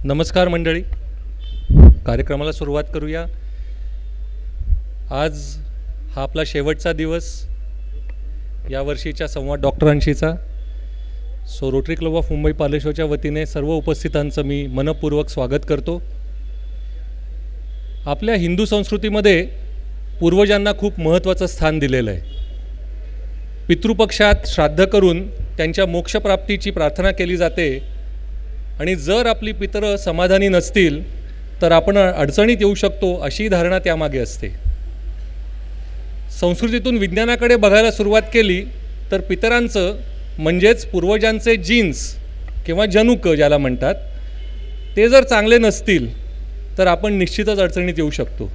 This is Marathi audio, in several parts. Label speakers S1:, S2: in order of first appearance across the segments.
S1: नमस्कार मंडळी, कार्यक्रमाला सुरुवात करूया। आज हा आपला शेवटचा दिवस या वर्षीच्या संवाद डॉक्टरांशीचा। So Rotary club of Mumbai पार्लेश्वरच्या वतीने सर्व उपस्थितांचं मी मनपूर्वक स्वागत करतो। आपल्या हिंदू संस्कृतीमध्ये पूर्वजांना खूप महत्त्वाचं स्थान दिलेलं आहे। पितृपक्षात श्राद्ध करून त्यांच्या मोक्षप्राप्तीची प्रार्थना केली जाते आणि जर आपली पितरं समाधानी नसतील तर आपण अडचणीत येऊ शकतो अशी धारणा त्यामागे असते। संस्कृतीतून विज्ञानाकडे बघायला सुरुवात केली तर पितरांचं म्हणजेच पूर्वजांचे जीन्स किंवा जनुक ज्याला म्हणतात ते जर चांगले नसतील तर आपण निश्चितच अडचणीत येऊ शकतो,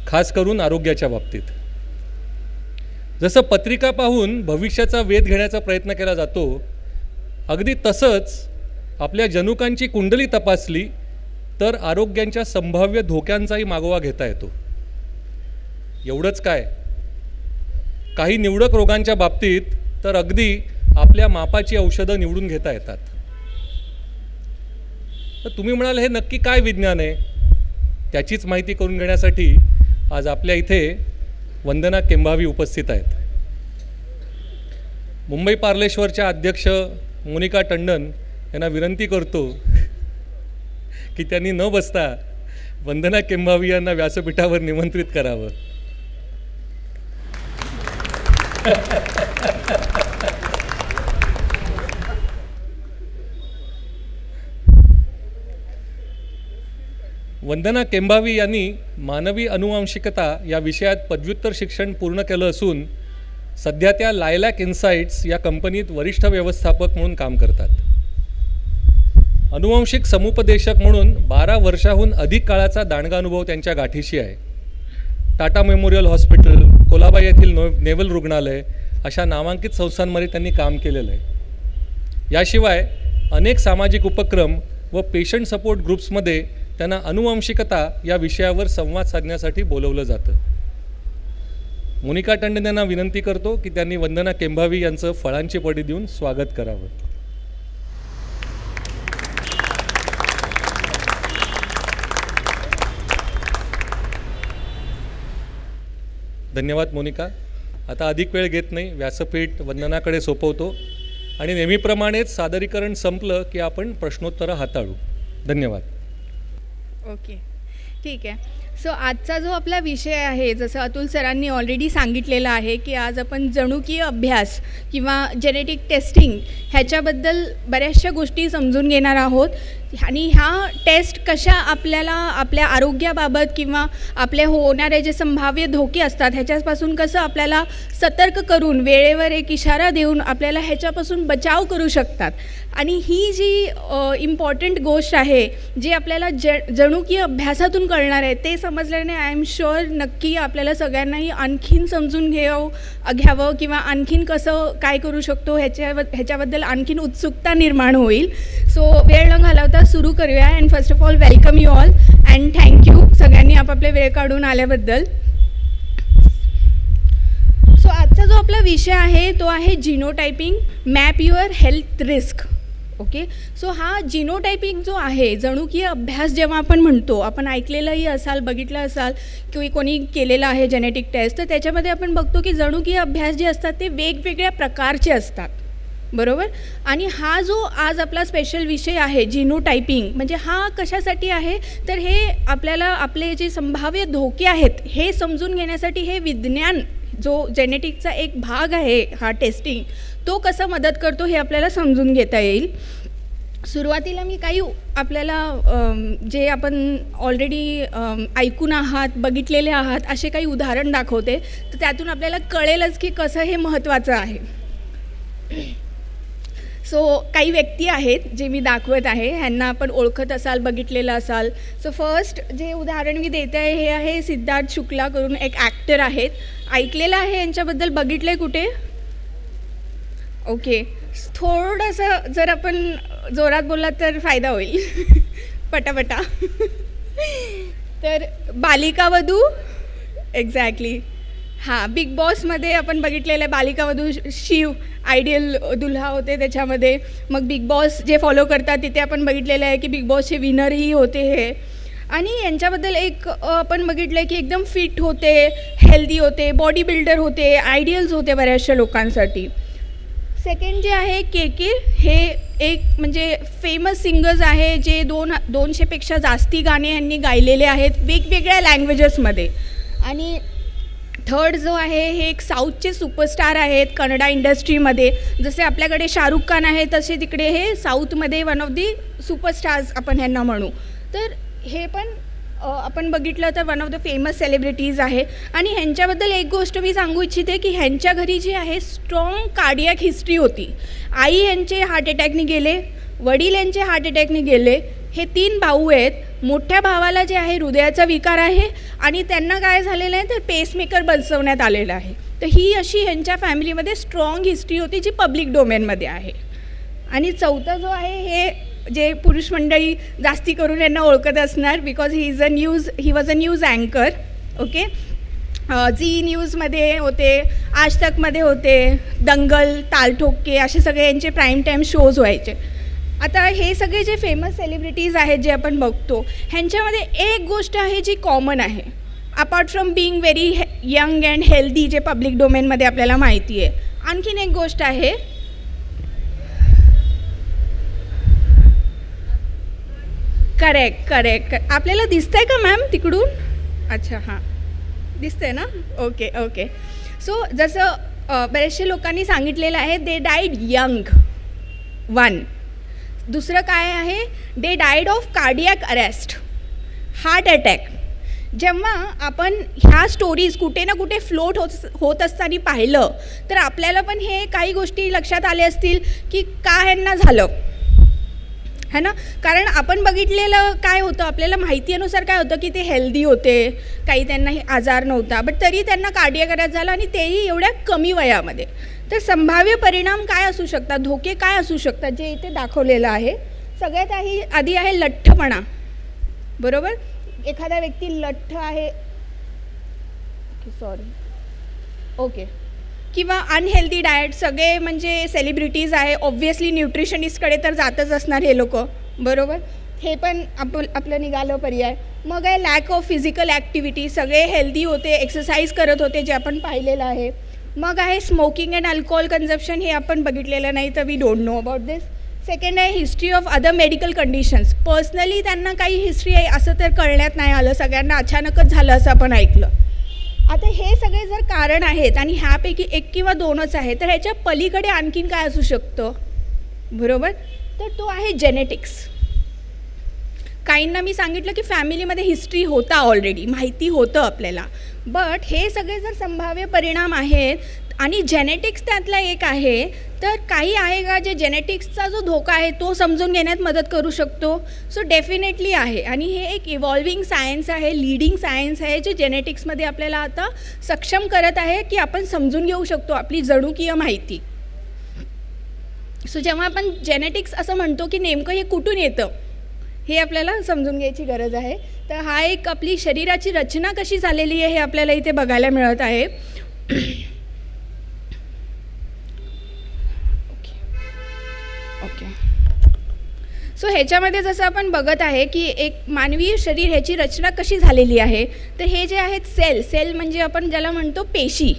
S1: खास करून आरोग्याच्या बाबतीत। जसं पत्रिका पाहून भविष्याचा वेध घेण्याचा प्रयत्न केला जातो, अगदी तसंच आपल्या जनुकांची कुंडली तपासली तर आरोग्यांच्या संभाव्य धोक्यांचाही मागोवा घेता येतो। एवढंच काय, काही निवडक रोगांच्या बाबतीत तर अगदी आपल्या मापाची औषधं निवडून घेता येतात। तर तुम्ही म्हणाल हे नक्की काय विज्ञान आहे? त्याचीच माहिती करून घेण्यासाठी आज आपल्या इथे वंदना केंभावी उपस्थित आहेत। मुंबई पार्लेश्वरच्या अध्यक्ष मोनिका टंडन यांना विनंती करतो की त्यांनी न बसता वंदना केंभावी यांना व्यासपीठावर निमंत्रित करावं। वंदना केंभावी यांनी मानवी अनुवांशिकता या विषयात पदव्युत्तर शिक्षण पूर्ण केलं असून सध्या त्या लायलॅक इन्साइट्स या कंपनीत वरिष्ठ व्यवस्थापक म्हणून काम करतात। अनुवांशिक समुपदेशक म्हणून 12 वर्षाहून अधिक काळाचा दांडगा अनुभव त्यांच्या गाठीशी आहे। टाटा मेमोरियल हॉस्पिटल, कोलाबा येथील नेव्हल रुग्णालय अशा नामांकित संस्थांमध्ये त्यांनी काम केलेलं आहे। याशिवाय अनेक सामाजिक उपक्रम व पेशंट सपोर्ट ग्रुप्समध्ये त्यांना अनुवांशिकता या विषयावर संवाद साधण्यासाठी बोलवलं जातं। मोनिका टंडन यांना विनंती करतो की त्यांनी वंदना केंभावी यांचं फळांची पडी देऊन स्वागत करावं। धन्यवाद मोनिका। आता अधिक वेळ घेत नाही, व्यासपीठ वंदनाकडे सोपवतो आणि नेहमीप्रमाणेच सादरीकरण संपलं की आपण प्रश्नोत्तरं हाताळू। धन्यवाद।
S2: ओके, ठीक आहे। सो आजचा जो आपला विषय आहे, जसं अतुल सरांनी ऑलरेडी सांगितलेलं आहे की आज आपण जनुकीय अभ्यास किंवा जेनेटिक टेस्टिंग ह्याच्याबद्दल बऱ्याचशा गोष्टी समजून घेणार आहोत आणि ह्या टेस्ट कशा आपल्याला आपल्या आरोग्याबाबत किंवा आपले होणारे जे संभाव्य धोके असतात ह्याच्यापासून कसं आपल्याला सतर्क करून वेळेवर एक इशारा देऊन आपल्याला ह्याच्यापासून बचाव करू शकतात। आणि ही जी इम्पॉर्टंट गोष्ट आहे जी आपल्याला जनुकीय अभ्यासातून कळणार आहे ते समजल्याने आय एम शुअर नक्की आपल्याला सगळ्यांनाही आणखीन समजून घ्यावं किंवा आणखीन कसं काय करू शकतो ह्याच्याबद्दल आणखीन उत्सुकता निर्माण होईल। सो वेळ न घालवता सुरू करूया। And first of all welcome you all and thank you सगळ्यांनी आपापले वेळ काढून आल्याबद्दल। सो आजचा जो आपला विषय आहे तो आहे genotyping, map your health risk. Okay, so हा जीनोटायपिंग जो आहे, जनुकीय अभ्यास जेव्हा आपण म्हणतो, आपण ऐकलेलंही असाल, बघितलं असाल की कोणी केलेलं आहे जेनेटिक टेस्ट, तर त्याच्यामध्ये आपण बघतो की जनुकीय अभ्यास जे असतात ते वेगवेगळ्या प्रकारचे असतात, बरोबर। आणि हा जो आज आपला स्पेशल विषय आहे जीनोटायपिंग, म्हणजे हा कशासाठी आहे तर हे आपल्याला आपले जे संभाव्य धोके आहेत हे समजून घेण्यासाठी हे विज्ञान जो जेनेटिकचा एक भाग आहे हा टेस्टिंग, तो कसा मदत करतो हे आपल्याला समजून घेता येईल। सुरुवातीला मी काही आपल्याला जे आपण ऑलरेडी ऐकून आहात, बघितलेले आहात असे काही उदाहरण दाखवते, तर त्यातून आपल्याला कळेलच की कसं हे महत्त्वाचं आहे। सो काही व्यक्ती आहेत जे मी दाखवत आहे, ह्यांना आपण ओळखत असाल, बघितलेलं असाल। सो फर्स्ट जे उदाहरण मी देते आहे हे आहे सिद्धार्थ शुक्ला करून एक ॲक्टर आहेत, ऐकलेलं आहे यांच्याबद्दल, बघितलं आहे कुठे? ओके, थोडंसं जर आपण जोरात बोललात तर फायदा होईल पटापटा। तर बालिका वधू, एक्झॅक्टली, हां, बिग बॉसमध्ये आपण बघितलेलं आहे, बालिकावधू शिव आयडियल दुल्हा होते त्याच्यामध्ये. मग बिग बॉस जे फॉलो करतात तिथे आपण बघितलेलं आहे की बिग बॉसचे विनरही होते हे. आणि यांच्याबद्दल एक आपण बघितलं आहे की एकदम फिट होते, हेल्दी होते, बॉडी बिल्डर होते, आयडियल्स होते बऱ्याचशा लोकांसाठी. सेकंड जे आहे के हे एक म्हणजे फेमस सिंगर्स आहे जे 200पेक्षा जास्ती गाणे यांनी गायलेले आहेत वेगवेगळ्या लँग्वेजेसमध्ये. आणि थर्ड जो आहे हे एक साऊथचे सुपरस्टार आहेत कन्नडा इंडस्ट्रीमध्ये. जसे आपल्याकडे शाहरुख खान आहे तसे तिकडे हे साऊथमध्ये वन ऑफ दी सुपरस्टार्स आपण ह्यांना म्हणू. तर हे पण आपण बघितलं तर one of the famous celebrities आहे. आणि ह्यांच्याबद्दल एक गोष्ट मी सांगू इच्छिते की ह्यांच्या घरी जी आहे स्ट्रॉंग कार्डियक हिस्ट्री होती. आई यांचे हार्ट अटॅकने गेले, वडील यांचे हार्ट अटॅकने गेले. हे 3 भाऊ आहेत. मोठ्या भावाला जे आहे हृदयाचा विकार आहे आणि त्यांना काय झालेलं आहे तर पेसमेकर बसवण्यात आलेलं आहे. तर ही अशी ह्यांच्या फॅमिलीमध्ये स्ट्रॉंग हिस्ट्री होती जी पब्लिक डोमेनमध्ये आहे. आणि चौथा जो आहे हे जे पुरुष मंडळी जास्ती करून यांना ओळखत असणार because he was a news अँकर. ओके, झी न्यूजमध्ये होते, आज तकमध्ये होते, दंगल, तालठोके असे सगळे यांचे प्राईम टाईम शोज व्हायचे. आता हे सगळे जे फेमस सेलिब्रिटीज आहेत जे आपण बघतो ह्यांच्यामध्ये एक गोष्ट आहे जी कॉमन आहे apart from being very young and healthy जे पब्लिक डोमेनमध्ये आपल्याला माहिती आहे. आणखीन एक गोष्ट आहे करेक्ट आपल्याला दिसतंय का मॅम तिकडून? अच्छा, हां दिसतंय ना. ओके. सो जसं बरेचसे लोकांनी सांगितलेलं आहे दे डाईड यंग. 1 दुसरं काय आहे they died of cardiac arrest, heart attack. जेव्हा आपण ह्या स्टोरीज कुठे ना कुठे फ्लोट होत असताना पाहिलं तर आपल्याला पण हे काही गोष्टी लक्षात आल्या असतील की का ह्यांना झालं है ना. कारण आपण बघितलेलं काय होतं आपल्याला माहितीनुसार काय होतं की ते हेल्दी होते, काही त्यांना आजार नव्हता, बट तरी त्यांना कार्डियक अरेस्ट झाला आणि तेही एवढ्या कमी वयामध्ये. तर संभाव्य परिणाम काय असू शकतात, धोके काय असू शकतात जे इथे दाखवलेलं आहे. सगळ्यात आधी आहे लठ्ठपणा. बरोबर, एखादा व्यक्ती लठ्ठ आहे ओके किंवा अनहेल्दी डाएट. सगळे म्हणजे सेलिब्रिटीज आहे ऑब्व्हियसली न्यूट्रिशनिस्टकडे तर जातच असणार हे लोक. बरोबर, हे पण आपलं निघालं पर्याय. मग आहे लॅक ऑफ फिजिकल ॲक्टिव्हिटी. सगळे हेल्दी होते, एक्सरसाइज करत होते जे आपण पाहिलेलं आहे. मग आहे स्मोकिंग अँड अल्कोहोल कन्झप्शन. हे आपण बघितलेलं नाही तर we don't know about this. Second आहे history of other medical conditions. Personally त्यांना काही हिस्ट्री आहे असं तर कळण्यात नाही आलं, सगळ्यांना अचानकच झालं असं आपण ऐकलं. आता हे सगळे जर कारण आहेत आणि ह्यापैकी 1 किंवा 2च आहे तर ह्याच्या पलीकडे आणखीन काय असू शकतं. बरोबर, तर तो आहे जेनेटिक्स. काहींना मी सांगितलं की फॅमिलीमध्ये हिस्ट्री होता ऑलरेडी, माहिती होतं आपल्याला, बट हे सगळे जर संभाव्य परिणाम आहेत आणि जेनेटिक्स त्यातला एक आहे तर काही आहे का जे जेनेटिक्सचा जो धोका आहे तो समजून घेण्यात मदत करू शकतो. सो डेफिनेटली आहे. आणि हे एक इव्हॉल्विंग सायन्स आहे, लीडिंग सायन्स आहे जे जेनेटिक्समध्ये आपल्याला आता सक्षम करत आहे की आपण समजून घेऊ शकतो आपली जनुकीय माहिती. सो जेव्हा आपण जेनेटिक्स असं म्हणतो की नेमकं हे कुठून येतं हे आपल्याला समजून घ्यायची गरज आहे. तर हा एक आपली शरीराची रचना कशी झालेली आहे हे आपल्याला इथे बघायला मिळत आहे. ओके, सो ह्याच्यामध्ये जसं आपण बघत आहे की एक मानवी शरीर ह्याची रचना कशी झालेली आहे. तर हे जे आहेत सेल म्हणजे आपण ज्याला म्हणतो पेशी.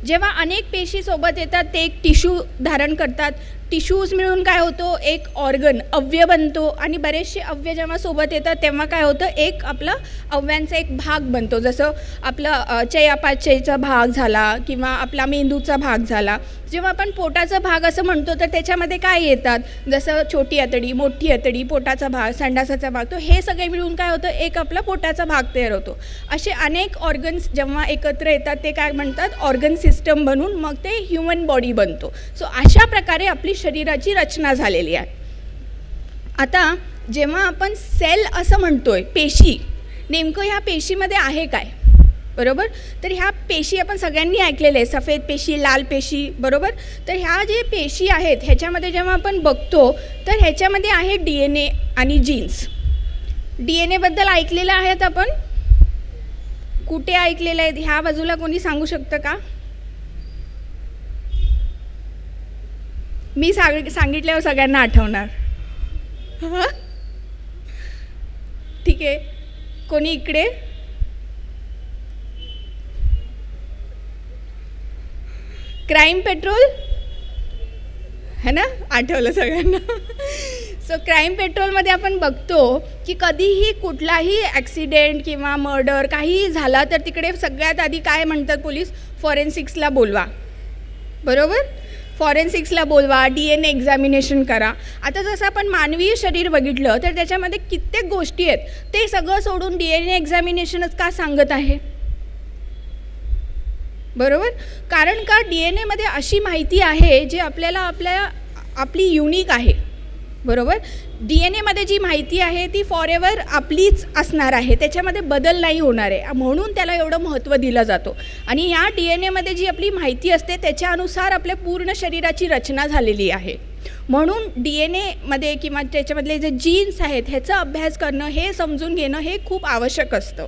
S2: जेव्हा अनेक पेशी सोबत येतात ते एक टिश्यू धारण करतात. टिश्यूज मिळून काय होतो एक ऑर्गन अवयव बनतो आणि बरेचसे अवयव जेव्हा सोबत येतात तेव्हा काय होतं एक आपला अवयवांचा एक भाग बनतो. जसं आपलं चयापाचयचा भाग झाला किंवा आपला मेंदूचा भाग झाला. जेव्हा आपण पोटाचा भाग असं म्हणतो तर त्याच्यामध्ये काय येतात जसं छोटी आतडी, मोठी आतडी, पोटाचा भाग, संडासाचा भाग. तो हे सगळे मिळून काय होतं एक आपला पोटाचा भाग तयार होतो. असे अनेक ऑर्गन्स जेव्हा एकत्र येतात ते काय म्हणतात ऑर्गन सिस्टम बनून मग ते ह्युमन बॉडी बनतो. सो अशा प्रकारे आपली शरीराची रचना झालेली आहे. आता जेव्हा आपण सेल असं म्हणतोय पेशी, नेमकं ह्या पेशीमध्ये आहे काय. बरोबर, तर ह्या पेशी आपण सगळ्यांनी ऐकलेले आहे, सफेद पेशी, लाल पेशी. बरोबर, तर ह्या जे पेशी आहेत ह्याच्यामध्ये जेव्हा आपण बघतो तर ह्याच्यामध्ये आहे DNA आणि जीन्स. DNA बद्दल ऐकलेलं आहेत आपण कुठे ऐकलेलं आहे ह्या बाजूला कोणी सांगू शकतं का? मी सांगितल्यावर सगळ्यांना आठवणार. हां ठीक आहे. कोणी इकडे? क्राईम पेट्रोल है ना, आठवलं सगळ्यांना. सो क्राईम पेट्रोलमध्ये आपण बघतो की कधीही कुठलाही ॲक्सिडेंट किंवा मर्डर काहीही झाला तर तिकडे सगळ्यात आधी काय म्हणतात पोलीस? फॉरेन्सिक्सला बोलवा. बरोबर, फॉरेन्सिक्सला बोलवा, DNA एक्झामिनेशन करा. आता जसं आपण मानवी शरीर बघितलं तर त्याच्यामध्ये कित्येक गोष्टी आहेत, ते सगळं सोडून DNA एक्झामिनेशनच का सांगत आहे? बरोबर, कारण का DNAमध्ये अशी माहिती आहे जे आपली युनिक आहे. बरोबर, DNAमध्ये जी माहिती आहे ती फॉरएव्हर आपलीच असणार आहे, त्याच्यामध्ये बदल नाही होणार आहे, म्हणून त्याला एवढं महत्त्व दिलं जातो. आणि या DNAमध्ये जी आपली माहिती असते त्याच्यानुसार आपल्या पूर्ण शरीराची रचना झालेली आहे. म्हणून DNAमध्ये किंवा त्याच्यामधले जे जीन्स आहेत ह्याचा अभ्यास करणं, हे समजून घेणं हे खूप आवश्यक असतं.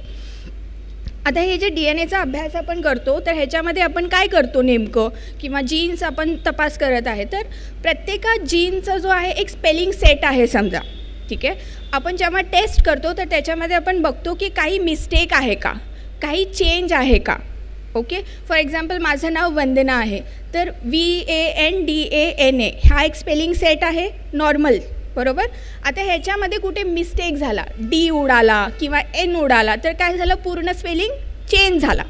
S2: आता हे जे DNAचा अभ्यास आपण करतो तर ह्याच्यामध्ये आपण काय करतो नेमकं, किंवा जीन्स आपण तपास करत आहे, तर प्रत्येका जीनचा जो आहे एक स्पेलिंग सेट आहे समजा. ठीक आहे, आपण जेव्हा टेस्ट करतो तर त्याच्यामध्ये आपण बघतो की काही मिस्टेक आहे का, काही चेंज आहे का. ओके, फॉर एक्झाम्पल माझं नाव वंदना आहे, तर VANDANA हा एक स्पेलिंग सेट आहे नॉर्मल. बरोबर, आता ह्याच्यामध्ये कुठे मिस्टेक झाला, D उडाला किंवा N उडाला तर काय झालं, पूर्ण स्पेलिंग चेंज झाला,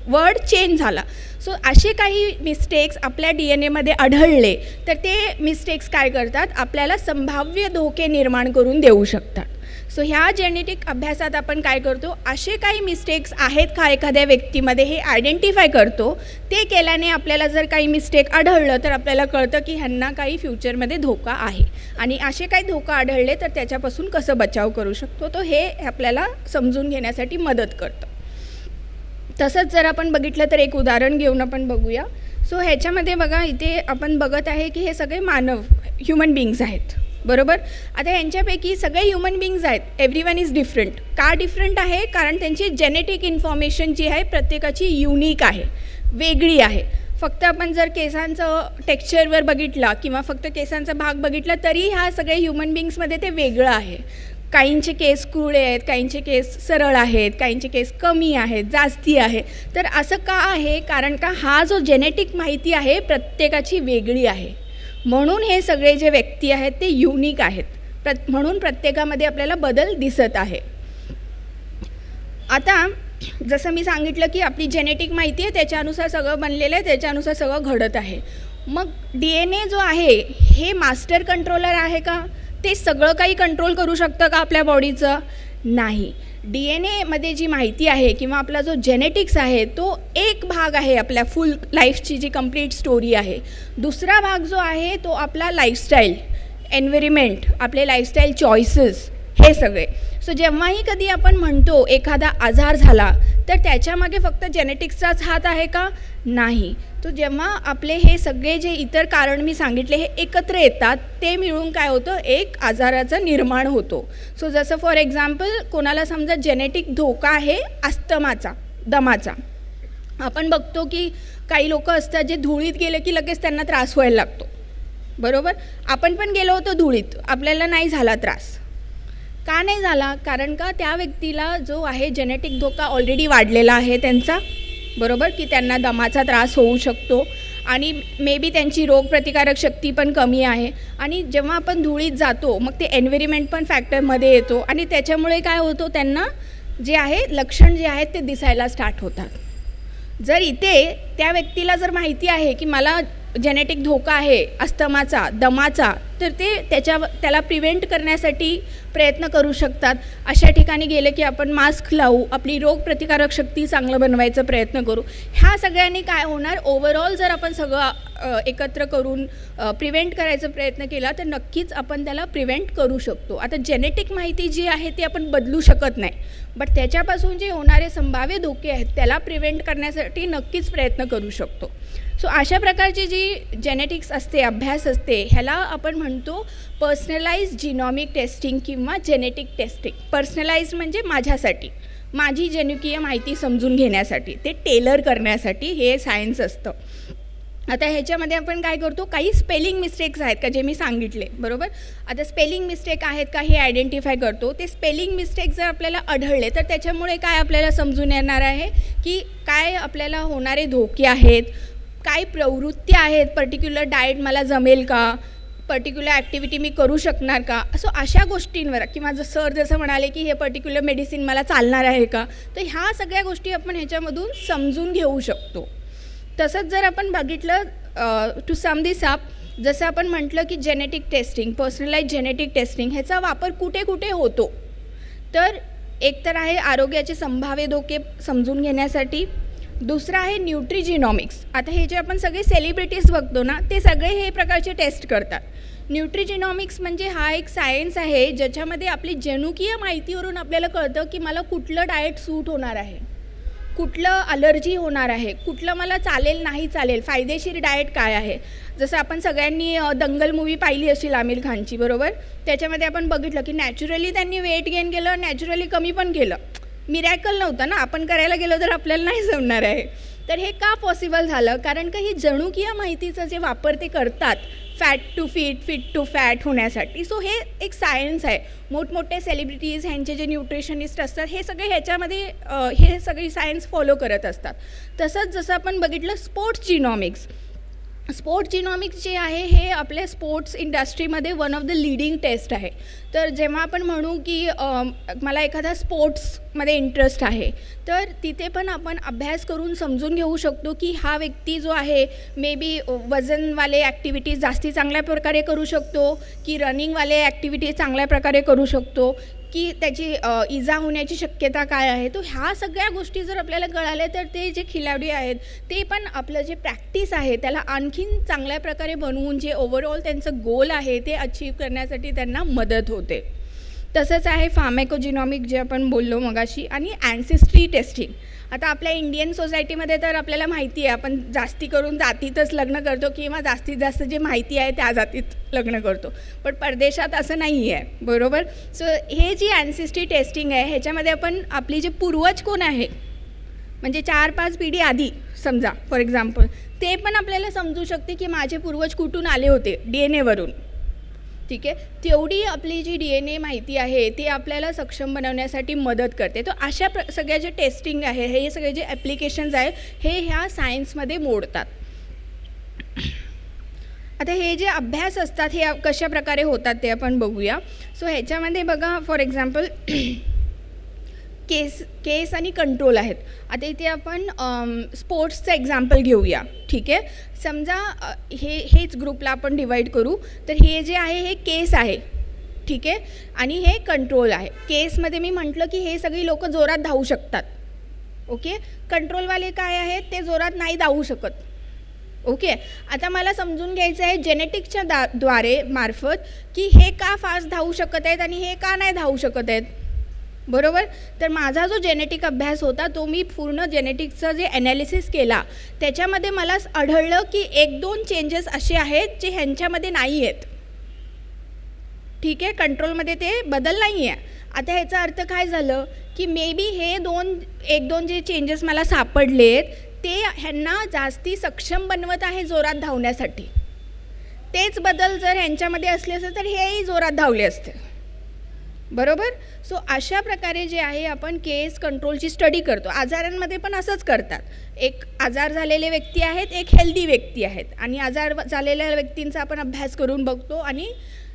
S2: वर्ड चेंज झाला. सो असे काही मिस्टेक्स आपल्या DNAमध्ये आढळले तर ते मिस्टेक्स काय करतात, आपल्याला संभाव्य धोके निर्माण करून देऊ शकतात. सो ह्या जेनेटिक अभ्यासात आपण काय करतो, असे काही मिस्टेक्स आहेत का एखाद्या व्यक्तीमध्ये हे आयडेंटिफाय करतो. ते केल्याने आपल्याला जर काही मिस्टेक आढळलं तर आपल्याला कळतं की ह्यांना काही फ्युचरमध्ये धोका आहे, आणि असे काही धोका आढळले तर त्याच्यापासून कसं बचाव करू शकतो तो हे आपल्याला समजून घेण्यासाठी मदत करतं. तसंच जर आपण बघितलं तर एक उदाहरण घेऊन आपण बघूया. सो ह्याच्यामध्ये बघा, इथे आपण बघत आहे की हे सगळे मानव ह्युमन बीइंग्स आहेत. बरोबर, आता यांच्यापैकी सगळे ह्युमन बीइंग्स आहेत, एव्हरीवन इज डिफरंट. का डिफरंट आहे, कारण त्यांची जेनेटिक इन्फॉर्मेशन जी आहे प्रत्येकाची युनिक आहे, वेगळी आहे. फक्त आपण जर केसांचं टेक्स्चरवर बघितला किंवा फक्त केसांचा भाग बघितला तरी ह्या सगळ्या ह्युमन बीइंग्समध्ये ते वेगळं आहे. काहींचे केस कुरळे आहेत, काहींचे केस सरळ आहेत, काहींचे केस कमी आहेत, जास्ती आहे. तर असं का आहे, कारण का हा जो जेनेटिक माहिती आहे प्रत्येकाची वेगळी आहे, म्हणून हे सगळे जे व्यक्ती आहेत ते युनिक आहेत. म्हणून प्रत्येकामध्ये आपल्याला बदल दिसत आहे. आता जसं मी सांगितलं की आपली जेनेटिक माहिती आहे त्याच्यानुसार सगळं बनलेलं आहे, त्याच्यानुसार सगळं घडत आहे. मग DNA जो आहे हे मास्टर कंट्रोलर आहे का, ते सगळं काही कंट्रोल करू शकतं का आपल्या बॉडीचं? नाही. DNAमध्ये जी माहिती आहे किंवा आपला जो जेनेटिक्स आहे तो एक भाग आहे आपल्या फुल लाईफची जी कंप्लीट स्टोरी आहे. दुसरा भाग जो आहे तो आपला लाईफस्टाईल, एन्व्हायरमेंट, आपले लाईफस्टाईल चॉईसेस, हे सगळे. सो जेव्हाही कधी आपण म्हणतो एखादा आजार झाला तर त्याच्यामागे फक्त जेनेटिक्सचाच हात आहे का? नाही. तो जेव्हा आपले हे सगळे जे इतर कारण मी सांगितले हे एकत्र येतात ते मिळून काय होतं, एक आजाराचा निर्माण होतो. सो जसं फॉर एक्झाम्पल कोणाला समजा जेनेटिक धोका आहे अस्थमाचा, दमाचा. आपण बघतो की काही लोक असतात जे धुळीत गेले की लगेच त्यांना त्रास व्हायला लागतो. बरोबर, आपण पण गेलो होतो धुळीत, आपल्याला नाही झाला त्रास. का नाही झाला? कारण का त्या व्यक्तीला जो आहे जेनेटिक धोका ऑलरेडी वाढलेला आहे त्यांचा. बरोबर, की त्यांना दमाचा त्रास होऊ शकतो आणि मे बी त्यांची रोगप्रतिकारक शक्ती पण कमी आहे. आणि जेव्हा आपण धुळीत जातो मग ते एन्व्हायरमेंट पण फॅक्टरमध्ये येतो आणि त्याच्यामुळे काय होतं, त्यांना जे आहे लक्षण जे आहेत ते दिसायला स्टार्ट होतात. जर इथे त्या व्यक्तीला जर माहिती आहे की मला जेनेटिक धोका आहे अस्थमाचा, दमाचा, तर ते त्याला प्रिव्हेंट करण्यासाठी प्रयत्न करू शकतात. अशा ठिकाणी गेले की आपण मास्क लावू, आपली रोगप्रतिकारक शक्ती चांगलं बनवायचा प्रयत्न करू. ह्या सगळ्यांनी काय होणार, ओव्हरऑल जर आपण सगळं एकत्र करून प्रिव्हेंट करायचा प्रयत्न केला तर नक्कीच आपण त्याला प्रिव्हेंट करू शकतो. आता जेनेटिक माहिती जी आहे ती आपण बदलू शकत नाही, बट त्याच्यापासून जे होणारे संभाव्य धोके आहेत त्याला प्रिव्हेंट करण्यासाठी नक्कीच प्रयत्न करू शकतो. सो अशा प्रकारची जी जेनेटिक्स असते, अभ्यास असते, ह्याला आपण म्हणतो पर्सनलाइज जिनॉमिक टेस्टिंग किंवा जेनेटिक टेस्टिंग. पर्सनलाइज म्हणजे माझ्यासाठी, माझी जनुकीय माहिती समजून घेण्यासाठी, ते टेलर करण्यासाठी हे सायन्स असतं. आता ह्याच्यामध्ये आपण काय करतो, काही स्पेलिंग मिस्टेक्स आहेत का जे मी सांगितले, बरोबर. आता स्पेलिंग मिस्टेक आहेत का हे आयडेंटिफाय करतो. ते स्पेलिंग मिस्टेक जर आपल्याला आढळले तर त्याच्यामुळे काय आपल्याला समजून येणार आहे की काय आपल्याला होणारे धोके आहेत, काय प्रवृत्ती आहेत, पर्टिक्युलर डाएट मला जमेल का, पर्टिक्युलर ॲक्टिव्हिटी मी करू शकणार का, अशा गोष्टींवर, किंवा जसं म्हणाले की हे पर्टिक्युलर मेडिसिन मला चालणार आहे का, तर ह्या सगळ्या गोष्टी आपण ह्याच्यामधून समजून घेऊ शकतो. तसंच जर आपण बघितलं, टू सम दिस अप, जसं आपण म्हटलं की genetic testing, personalise genetic testing, ह्याचा वापर कुठे कुठे होतो, तर एक तर आहे आरोग्याचे संभाव्य धोके समजून घेण्यासाठी, दुसरं आहे न्यूट्रिजिनॉमिक्स. आता हे जे आपण सगळे सेलिब्रिटीज बघतो ना, ते सगळे हे प्रकारचे टेस्ट करतात. न्यूट्रिजिनॉमिक्स म्हणजे हा एक सायन्स आहे ज्याच्यामध्ये आपली जनुकीय माहितीवरून आपल्याला कळतं की मला कुठलं डाएट सूट होणार आहे, कुठलं अलर्जी होणार आहे, कुठलं मला चालेल नाही चालेल, फायदेशीर डाएट काय आहे. जसं आपण सगळ्यांनी दंगल मूवी पाहिली असेल आमिर खानची, बरोबर. त्याच्यामध्ये आपण बघितलं की नॅचरली त्यांनी वेट गेन केलं, नॅचरली कमी पण केलं. मिरॅकल नव्हतं ना, आपण करायला गेलो तर आपल्याला नाही जमणार आहे. तर हे का पॉसिबल झालं, कारण का ही जनुकीय माहितीचं जे वापर ते करतात fat to fit, fit to fat होण्यासाठी. सो हे एक सायन्स आहे. मोठमोठे सेलिब्रिटीज ह्यांचे जे न्यूट्रिशनिस्ट असतात हे सगळे ह्याच्यामध्ये हे सगळी सायन्स फॉलो करत असतात. तसंच जसं आपण बघितलं स्पोर्ट्स जिनॉमिक्स, स्पोर्ट्स जिनॉमिक्स जे आहे हे आपल्या स्पोर्ट्स इंडस्ट्रीमध्ये one of the leading test आहे. तर जेव्हा आपण म्हणू की मला एखादा स्पोर्ट्समध्ये इंटरेस्ट आहे, तर तिथे पण आपण अभ्यास करून समजून घेऊ शकतो की हा व्यक्ती जो आहे मे बी वजनवाले ॲक्टिव्हिटीज जास्ती चांगल्या प्रकारे करू शकतो, की रनिंगवाले ॲक्टिव्हिटीज चांगल्या प्रकारे करू शकतो, की त्याची इजा होण्याची शक्यता काय आहे. तो ह्या सगळ्या गोष्टी जर आपल्याला कळाल्या तर ते जे खिलाडी आहेत ते पण आपलं जे प्रॅक्टिस आहे त्याला आणखीन चांगल्या प्रकारे बनवून जे ओव्हरऑल त्यांचं गोल आहे ते अचीव करण्यासाठी त्यांना मदत होते. तसंच आहे फार्मॅकोजिनॉमिक जे आपण बोललो मगाशी, आणि ॲन्सेस्ट्री टेस्टिंग. आता आपल्या इंडियन सोसायटीमध्ये तर आपल्याला माहिती आहे आपण जास्ती करून जातीतच लग्न करतो किंवा जास्तीत जास्त जे माहिती आहे त्या जातीत लग्न करतो, पण परदेशात असं नाही आहे, बरोबर. सो हे जी ॲन्सेस्ट्री टेस्टिंग आहे ह्याच्यामध्ये आपण आपली जे पूर्वज कोण आहे, म्हणजे 4-5 पिढी आधी समजा फॉर एक्झाम्पल, ते पण आपल्याला समजू शकते की माझे पूर्वज कुठून आले होते DNA वरून. ठीक आहे, तेवढी आपली जी DNA माहिती आहे ती आपल्याला सक्षम बनवण्यासाठी मदत करते. तर अशा सगळ्या जे टेस्टिंग आहे, हे सगळे जे ॲप्लिकेशन्स आहे हे ह्या सायन्समध्ये मोडतात. आता हे जे अभ्यास असतात हे कशा प्रकारे होतात ते आपण बघूया. सो ह्याच्यामध्ये बघा फॉर एक्झाम्पल केस आणि कंट्रोल आहेत. आता इथे आपण स्पोर्ट्सचं एक्झाम्पल घेऊया. ठीक आहे, समजा हेच ग्रुपला आपण डिवाईड करू. तर हे जे आहे हे केस आहे, ठीक आहे, आणि हे कंट्रोल आहे. केसमध्ये मी म्हटलं की हे सगळी लोक जोरात धावू शकतात. ओके, कंट्रोलवाले काय आहेत ते जोरात नाही धावू शकत. ओके, आता मला समजून घ्यायचं आहे जेनेटिक्सच्या द्वारे मार्फत की हे का फास्ट धावू शकत आहेत आणि हे का नाही धावू शकत आहेत, बरोबर. तर माझा जो जेनेटिक अभ्यास होता तो मी पूर्ण जेनेटिक्सचं जे ॲनालिसिस केला त्याच्यामध्ये मला आढळलं की 1-2 चेंजेस असे आहेत जे ह्यांच्यामध्ये नाही आहेत. ठीक आहे, कंट्रोलमध्ये ते बदल नाही आहे. आता ह्याचा अर्थ काय झालं की मे बी हे 1-2 जे चेंजेस मला सापडलेत ते ह्यांना जास्ती सक्षम बनवत आहे जोरात धावण्यासाठी. तेच बदल जर ह्यांच्यामध्ये असले असते तर हेही जोरात धावले असते, बरोबर. सो अशा प्रकारे जे आहे आपण केस कंट्रोलची स्टडी करतो. आजारांमध्ये पण असंच करतात. एक आजार झालेले व्यक्ती आहेत, एक हेल्दी व्यक्ती आहेत, आणि आजार झालेल्या व्यक्तींचा आपण अभ्यास करून बघतो आणि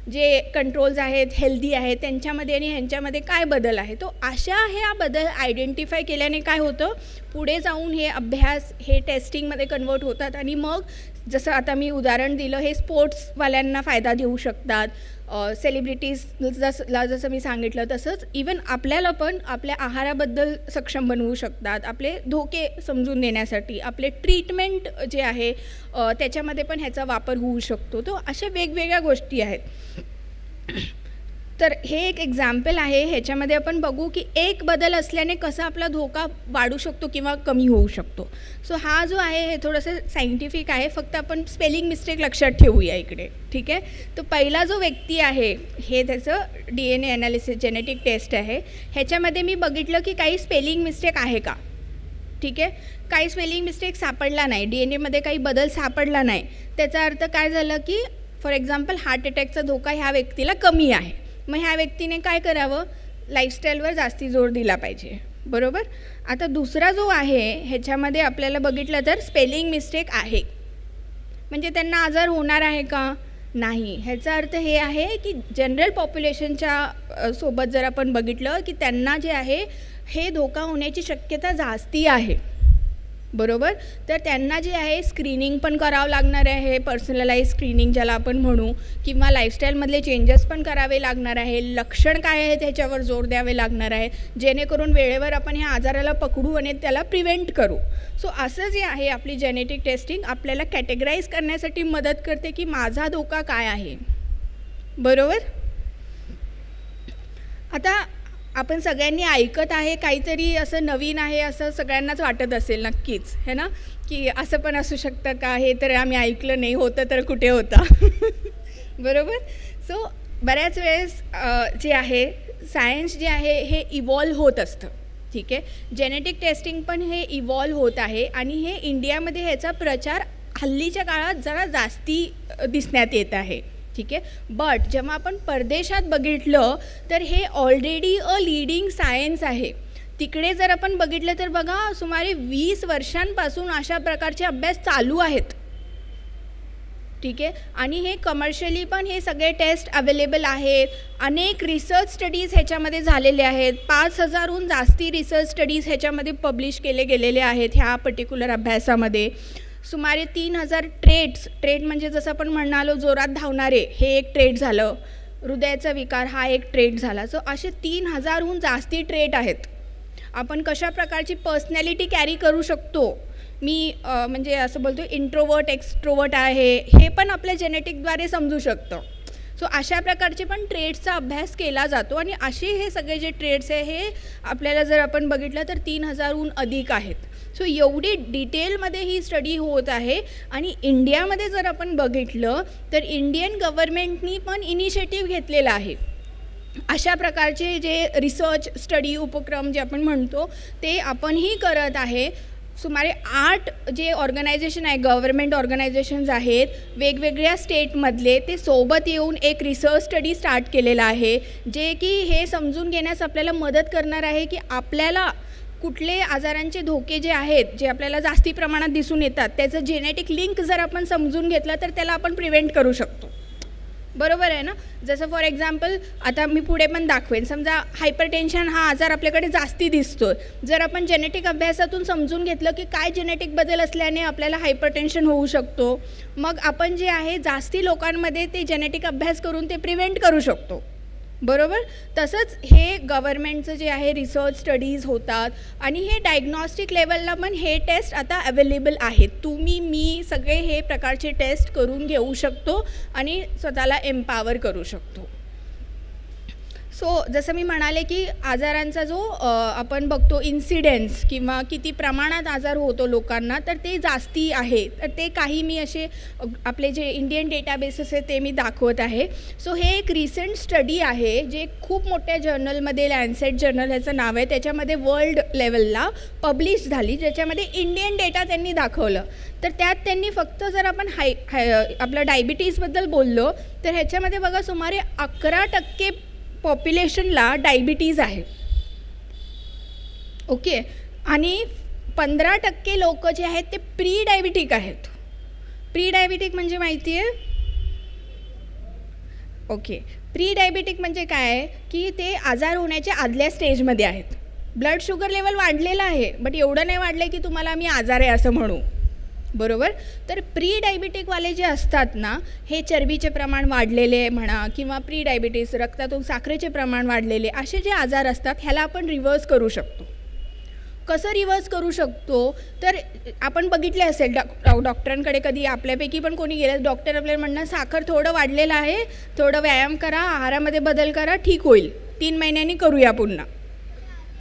S2: जे कंट्रोल्स आहेत हेल्दी आहेत त्यांच्यामध्ये आणि ह्यांच्यामध्ये काय बदल आहे. तो अशा ह्या बदल आयडेंटिफाय केल्याने काय होतं, पुढे जाऊन हे अभ्यास हे टेस्टिंगमध्ये कन्वर्ट होतात आणि मग जसं आता मी उदाहरण दिलं हे स्पोर्ट्सवाल्यांना फायदा देऊ शकतात, सेलिब्रिटीजला जसं मी सांगितलं तसंच इवन आपल्याला पण आपल्या आहाराबद्दल सक्षम बनवू शकतात, आपले धोके समजून देण्यासाठी, आपले ट्रीटमेंट जे आहे त्याच्यामध्ये पण ह्याचा वापर होऊ शकतो. तो अशा वेगवेगळ्या गोष्टी आहेत. तर हे एक एक्झाम्पल आहे. ह्याच्यामध्ये आपण बघू की एक बदल असल्याने कसा आपला धोका वाढू शकतो किंवा कमी होऊ शकतो. सो हा जो आहे हे थोडंसं सायंटिफिक आहे, फक्त आपण स्पेलिंग मिस्टेक लक्षात ठेवूया इकडे, ठीक आहे. तो पहिला जो व्यक्ती आहे हे त्याचं DNA ॲनालिसिस जेनेटिक टेस्ट आहे. ह्याच्यामध्ये मी बघितलं की काही स्पेलिंग मिस्टेक आहे का, ठीक आहे. काही स्पेलिंग मिस्टेक सापडला नाही, DNA मध्ये काही बदल सापडला नाही. त्याचा अर्थ काय झालं की फॉर एक्झाम्पल हार्ट अटॅकचा धोका ह्या व्यक्तीला कमी आहे. मग ह्या व्यक्तीने काय करावं, लाईफस्टाईलवर जास्ती जोर दिला पाहिजे, बरोबर. आता दुसरा जो आहे ह्याच्यामध्ये आपल्याला बघितलं तर स्पेलिंग मिस्टेक आहे, म्हणजे त्यांना आजार होणार आहे का, नाही. ह्याचा अर्थ हे आहे की जनरल पॉप्युलेशनच्या सोबत जर आपण बघितलं की त्यांना जे आहे हे धोका होण्याची शक्यता जास्ती आहे, बरोबर. तर त्यांना जे आहे स्क्रीनिंग पण करावं लागणार आहे, पर्सनलाइज स्क्रीनिंग ज्याला आपण म्हणू, किंवा लाईफस्टाईलमधले चेंजेस पण करावे लागणार आहे. लक्षण काय आहे त्याच्यावर जोर द्यावे लागणार आहे, जेणेकरून वेळेवर आपण ह्या आजाराला पकडू आणि त्याला प्रिव्हेंट करू. सो असं जे आहे आपली जेनेटिक टेस्टिंग आपल्याला कॅटेगराईज करण्यासाठी मदत करते की माझा धोका काय आहे, बरोबर. आता आपण सगळ्यांनी ऐकत आहे काहीतरी असं नवीन आहे असं सगळ्यांनाच वाटत असेल नक्कीच, है ना, की असं पण असू शकतं का, हे तर आम्ही ऐकलं नाही, होतं तर कुठे होता. बरोबर. सो बऱ्याच वेळेस जे आहे सायन्स जे आहे हे इव्हॉल्व होत असतं, ठीक आहे. जेनेटिक टेस्टिंग पण हे इव्हॉल्व होत आहे आणि हे इंडियामध्ये ह्याचा प्रचार हल्लीच्या काळात जरा जास्ती दिसण्यात येत आहे, ठीक आहे. बट जेव्हा आपण परदेशात बघितलं तर हे ऑलरेडी अ लीडिंग सायन्स आहे. तिकडे जर आपण बघितलं तर बघा सुमारे 20 वर्षांपासून अशा प्रकारचे अभ्यास चालू आहेत, ठीक आहे. आणि हे कमर्शियली पण हे सगळे टेस्ट अवेलेबल आहेत. अनेक रिसर्च स्टडीज ह्याच्यामध्ये झालेले आहेत. 5000हून जास्ती रिसर्च स्टडीज ह्याच्यामध्ये पब्लिश केले गेलेले आहेत ह्या पर्टिक्युलर अभ्यासामध्ये. सुमारे 3000 ट्रेट म्हणजे जसं आपण म्हणालो जोरात धावणारे हे एक ट्रेट झालं, हृदयाचा विकार हा एक ट्रेट झाला. सो असे 3000हून जास्ती ट्रेट आहेत. आपण कशा प्रकारची पर्सनॅलिटी कॅरी करू शकतो, मी म्हणजे असं बोलतो इंट्रोवर्ट एक्स्ट्रोवर्ट आहे, हे पण आपल्या जेनेटिकद्वारे समजू शकतं. सो अशा प्रकारचे पण ट्रेड्सचा अभ्यास केला जातो आणि असे हे सगळे जे ट्रेड्स आहे हे आपल्याला जर आपण बघितलं तर 3000हून अधिक आहेत. सो एवढी डिटेलमध्ये ही स्टडी होत आहे. आणि इंडियामध्ये जर आपण बघितलं तर इंडियन गव्हर्मेंटनी पण इनिशिएटिव्ह घेतलेला आहे. अशा प्रकारचे जे रिसर्च स्टडी उपक्रम जे आपण म्हणतो ते आपणही करत आहे. सुमारे 8 जे ऑर्गनायझेशन आहे गव्हर्मेंट ऑर्गनायझेशन्स आहेत वेगवेगळ्या स्टेटमधले, ते सोबत येऊन एक रिसर्च स्टडी स्टार्ट केलेला आहे, जे की हे समजून घेण्यास आपल्याला मदत करणार आहे की आपल्याला कुठले आजारांचे धोके जे आहेत जे आपल्याला जास्ती प्रमाणात दिसून येतात त्याचं जेनेटिक लिंक जर आपण समजून घेतलं तर त्याला आपण प्रिव्हेंट करू शकतो, बरोबर आहे ना. जसं फॉर एक्झाम्पल आता मी पुढे पण दाखवेन, समजा हायपरटेन्शन हा आजार आपल्याकडे जास्ती दिसतो. जर आपण जेनेटिक अभ्यासातून समजून घेतलं की काय जेनेटिक बदल असल्याने आपल्याला हायपरटेन्शन होऊ शकतो, मग आपण जे आहे जास्ती लोकांमध्ये ते जेनेटिक अभ्यास करून ते प्रिव्हेंट करू शकतो, बरोबर. तसंच हे गव्हर्मेंटचं जे आहे रिसर्च स्टडीज होतात आणि हे डायग्नॉस्टिक लेवलला पण हे टेस्ट आता अवेलेबल आहेत. तुम्ही मी सगळे हे प्रकारचे टेस्ट करून घेऊ शकतो आणि स्वतःला एम्पावर करू शकतो. सो जसं मी म्हणाले की आजारांचा जो आपण बघतो इन्सिडेन्स किंवा किती प्रमाणात आजार होतो लोकांना, तर ते जास्ती आहे. तर ते काही मी असे आपले जे इंडियन डेटाबेसेस आहेत ते मी दाखवत आहे. सो हे एक रिसेंट स्टडी आहे जे खूप मोठ्या जर्नलमध्ये, लॅन्सेट जर्नल ह्याचं नाव आहे, त्याच्यामध्ये वर्ल्ड लेवलला पब्लिश झाली, ज्याच्यामध्ये इंडियन डेटा त्यांनी दाखवलं. तर त्यात त्यांनी फक्त जर आपण आपलं डायबिटीजबद्दल बोललो तर ह्याच्यामध्ये बघा सुमारे 11% पॉप्युलेशनला डायबिटीज आहे, ओके. आणि 15% लोक जे आहेत ते प्री डायबिटिक आहेत. प्री डायबिटिक म्हणजे माहिती आहे, ओके. प्री डायबिटिक म्हणजे काय आहे की ते आजार होण्याच्या आदल्या स्टेजमध्ये आहेत. ब्लड शुगर लेवल वाढलेलं आहे बट एवढं नाही वाढलं की तुम्हाला आम्ही आजार आहे असं म्हणू, बरोबर. तर प्री डायबिटिकवाले जे असतात ना, हे चरबीचे प्रमाण वाढलेले म्हणा किंवा प्री डायबिटीस रक्तातून साखरेचे प्रमाण वाढलेले असे जे आजार असतात ह्याला आपण रिव्हर्स करू शकतो. कसं रिव्हर्स करू शकतो, तर आपण बघितले असेल डॉक्टरांकडे कधी आपल्यापैकी पण कोणी गेलं, डॉक्टर आपल्याला म्हणणार साखर थोडं वाढलेलं आहे, थोडं व्यायाम करा, आहारामध्ये बदल करा, ठीक होईल, 3 महिन्यांनी करूया पुन्हा.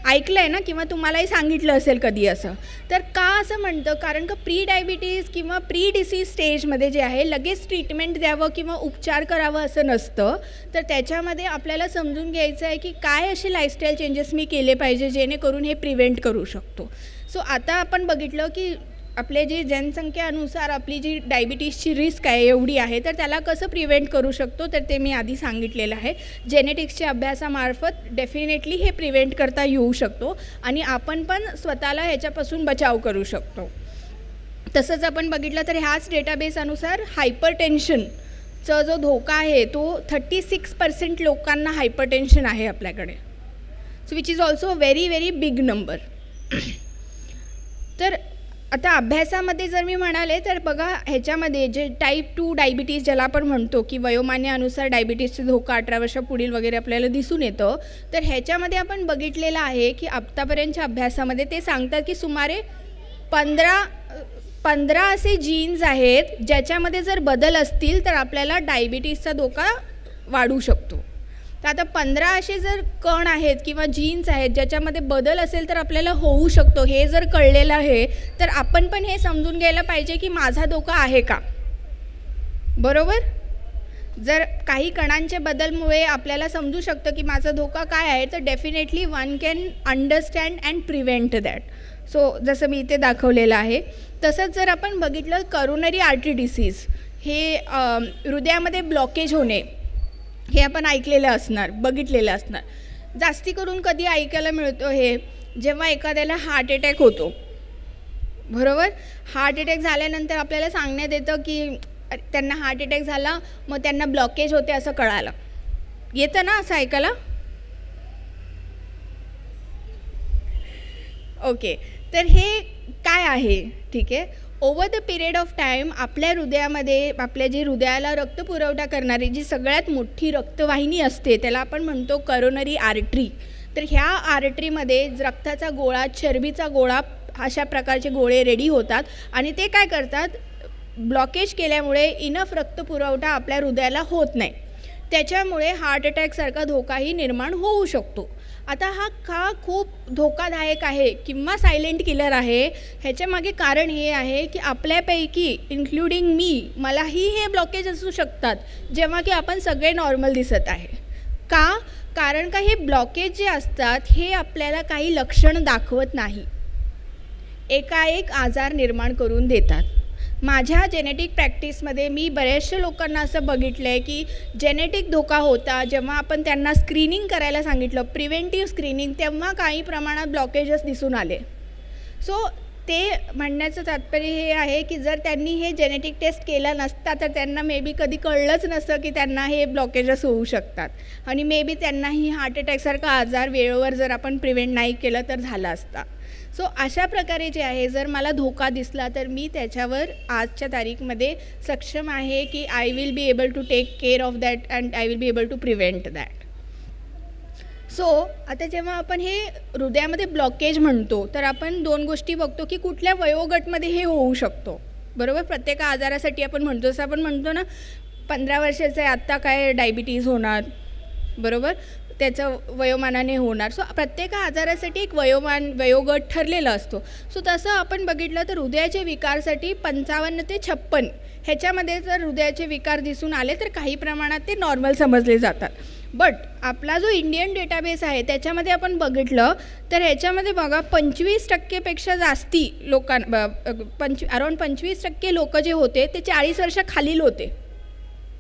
S2: ऐकलं आहे ना, किंवा तुम्हालाही सांगितलं असेल कधी असं. तर का असं म्हणतं, कारण का प्री डायबिटीज किंवा प्री डिसीज स्टेजमध्ये जे आहे लगेच ट्रीटमेंट द्यावं किंवा उपचार करावं असं नसतं. तर त्याच्यामध्ये आपल्याला समजून घ्यायचं आहे की काय असे लाईफस्टाईल चेंजेस मी केले पाहिजे जेणेकरून हे प्रिव्हेंट करू शकतो. सो आता आपण बघितलं की आपले जी जनसंख्येनुसार आपली जी डायबिटीजची रिस्क आहे एवढी आहे, तर त्याला कसं प्रिव्हेंट करू शकतो, तर ते मी आधी सांगितलेलं आहे. जेनेटिक्सच्या अभ्यासामार्फत डेफिनेटली हे प्रिव्हेंट करता येऊ शकतो आणि आपण पण स्वतःला ह्याच्यापासून बचाव करू शकतो. तसंच आपण बघितलं तर ह्याच डेटाबेसनुसार हायपरटेन्शनचा जो धोका आहे तो 36% लोकांना हायपरटेन्शन आहे आपल्याकडे. So which is also very very big number. तर आता अभ्यासामध्ये जर मी म्हणाले तर बघा, ह्याच्यामध्ये जे टाईप 2 डायबिटीज ज्याला आपण म्हणतो की वयोमानानुसार डायबिटीजचा धोका 18 वर्षापुढील वगैरे आपल्याला दिसून येतं, तर ह्याच्यामध्ये आपण बघितलेलं आहे की आत्तापर्यंतच्या अभ्यासामध्ये ते सांगतात की सुमारे 15 असे जीन्स आहेत ज्याच्यामध्ये जर बदल असतील तर आपल्याला डायबिटीजचा धोका वाढू शकतो. तर आता 15 असे जर कण आहेत किंवा जीन्स आहेत ज्याच्यामध्ये बदल असेल तर आपल्याला होऊ शकतो, हे जर कळलेलं आहे तर आपण पण हे समजून घ्यायला पाहिजे की माझा धोका आहे का, बरोबर. जर काही कणांच्या बदलमुळे आपल्याला समजू शकतं की माझा धोका काय आहे, तर definitely one can understand and prevent that. So जसं मी इथे दाखवलेलं आहे. तसंच जर आपण बघितलं करोनरी आर्टरी डिसीज, हे हृदयामध्ये ब्लॉकेज होणे, हे आपण ऐकलेलं असणार, बघितलेलं असणार. जास्ती करून कधी ऐकायला मिळतं हे, जेव्हा एखाद्याला हार्ट अटॅक होतो, बरोबर. हार्ट अटॅक झाल्यानंतर आपल्याला सांगण्यात येतं की त्यांना हार्ट अटॅक झाला, मग त्यांना ब्लॉकेज होते असं कळालं. येतं ना असं ऐकायला. ओके, तर हे काय आहे, ठीक आहे. Over the period of time आपल्या हृदयामध्ये, आपल्या जे हृदयाला रक्त पुरवठा करणारी जी सगळ्यात मोठी रक्तवाहिनी असते त्याला आपण म्हणतो करोनरी आर्टरी. तर ह्या आर्टरीमध्ये रक्ताचा गोळा, चरबीचा गोळा, अशा प्रकारचे गोळे रेडी होतात आणि ते काय करतात, ब्लॉकेज केल्यामुळे इनफ रक्त पुरवठा आपल्या हृदयाला होत नाही, त्याच्यामुळे हार्ट अटॅकसारखा धोकाही निर्माण होऊ शकतो. आता हा का खूप धोकादायक आहे किंवा सायलेंट किलर आहे, ह्याच्यामागे कारण हे आहे की आपल्यापैकी इन्क्लुडिंग मी, मलाही हे ब्लॉकेज असू शकतात जेव्हा की आपण सगळे नॉर्मल दिसत आहे. का, कारण का हे ब्लॉकेज जे असतात हे आपल्याला काही लक्षण दाखवत नाही, एकाएक आजार निर्माण करून देतात. माझ्या जेनेटिक प्रॅक्टिसमध्ये मी बऱ्याचशा लोकांना असं बघितलं आहे की जेनेटिक धोका होता, जेव्हा आपण त्यांना स्क्रीनिंग करायला सांगितलं, प्रिव्हेंटिव्ह स्क्रीनिंग, तेव्हा काही प्रमाणात ब्लॉकेजेस दिसून आले. सो ते म्हणण्याचं तात्पर्य हे आहे की जर त्यांनी हे जेनेटिक टेस्ट केलं नसता तर त्यांना मे बी कधी कळलंच नसतं की त्यांना हे ब्लॉकेजेस होऊ शकतात आणि मे बी त्यांनाही हार्ट अटॅकसारखा आजार वेळेवर जर आपण प्रिव्हेंट नाही केलं तर झाला असता. सो अशा प्रकारे जे आहे, जर मला धोका दिसला तर मी त्याच्यावर आजच्या तारीखमध्ये सक्षम आहे की I will be able to take care of that and I will be able to prevent that. So आता जेव्हा आपण हे हृदयामध्ये ब्लॉकेज म्हणतो तर आपण 2 गोष्टी बघतो की कुठल्या वयोगटमध्ये हे होऊ शकतो, बरोबर. प्रत्येक आजारासाठी आपण म्हणतो, जसं आपण म्हणतो ना 15 वर्षाचं आहे आत्ता काय डायबिटीज होणार, बरोबर, त्याचं वयोमानाने होणार. सो प्रत्येक आजारासाठी एक वयोगट ठरलेला असतो. सो तसं आपण बघितलं तर हृदयाचे विकारसाठी 55 ते 56 ह्याच्यामध्ये जर हृदयाचे विकार दिसून आले तर काही प्रमाणात ते नॉर्मल समजले जातात. बट आपला जो इंडियन डेटाबेस आहे त्याच्यामध्ये आपण बघितलं तर ह्याच्यामध्ये बघा 25% जास्ती लोकांना अराउंड 25% लोक जे होते ते 40 वर्षाखालील होते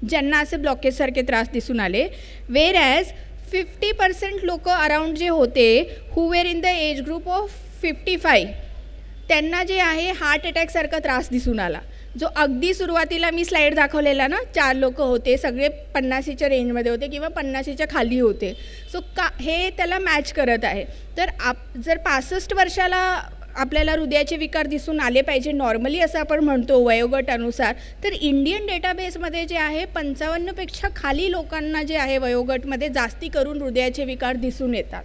S2: ज्यांना असे ब्लॉकेजसारखे त्रास दिसून आले. वेर ॲज 50% लोक अराउंड जे होते who were in the age group of 55 त्यांना जे आहे हार्ट अटॅकसारखा त्रास दिसून आला. जो अगदी सुरुवातीला मी स्लाईड दाखवलेला ना, 4 लोक होते, सगळे 50च्या रेंजमध्ये होते किंवा 50च्या खाली होते. सो हे त्याला मॅच करत आहे. तर जर 65 वर्षाला आपल्याला हृदयाचे विकार दिसून आले पाहिजे नॉर्मली असं आपण म्हणतो वयोगटानुसार, तर इंडियन डेटाबेसमध्ये जे आहे 55पेक्षा खाली लोकांना जे आहे वयोगटमध्ये जास्ती करून हृदयाचे विकार दिसून येतात.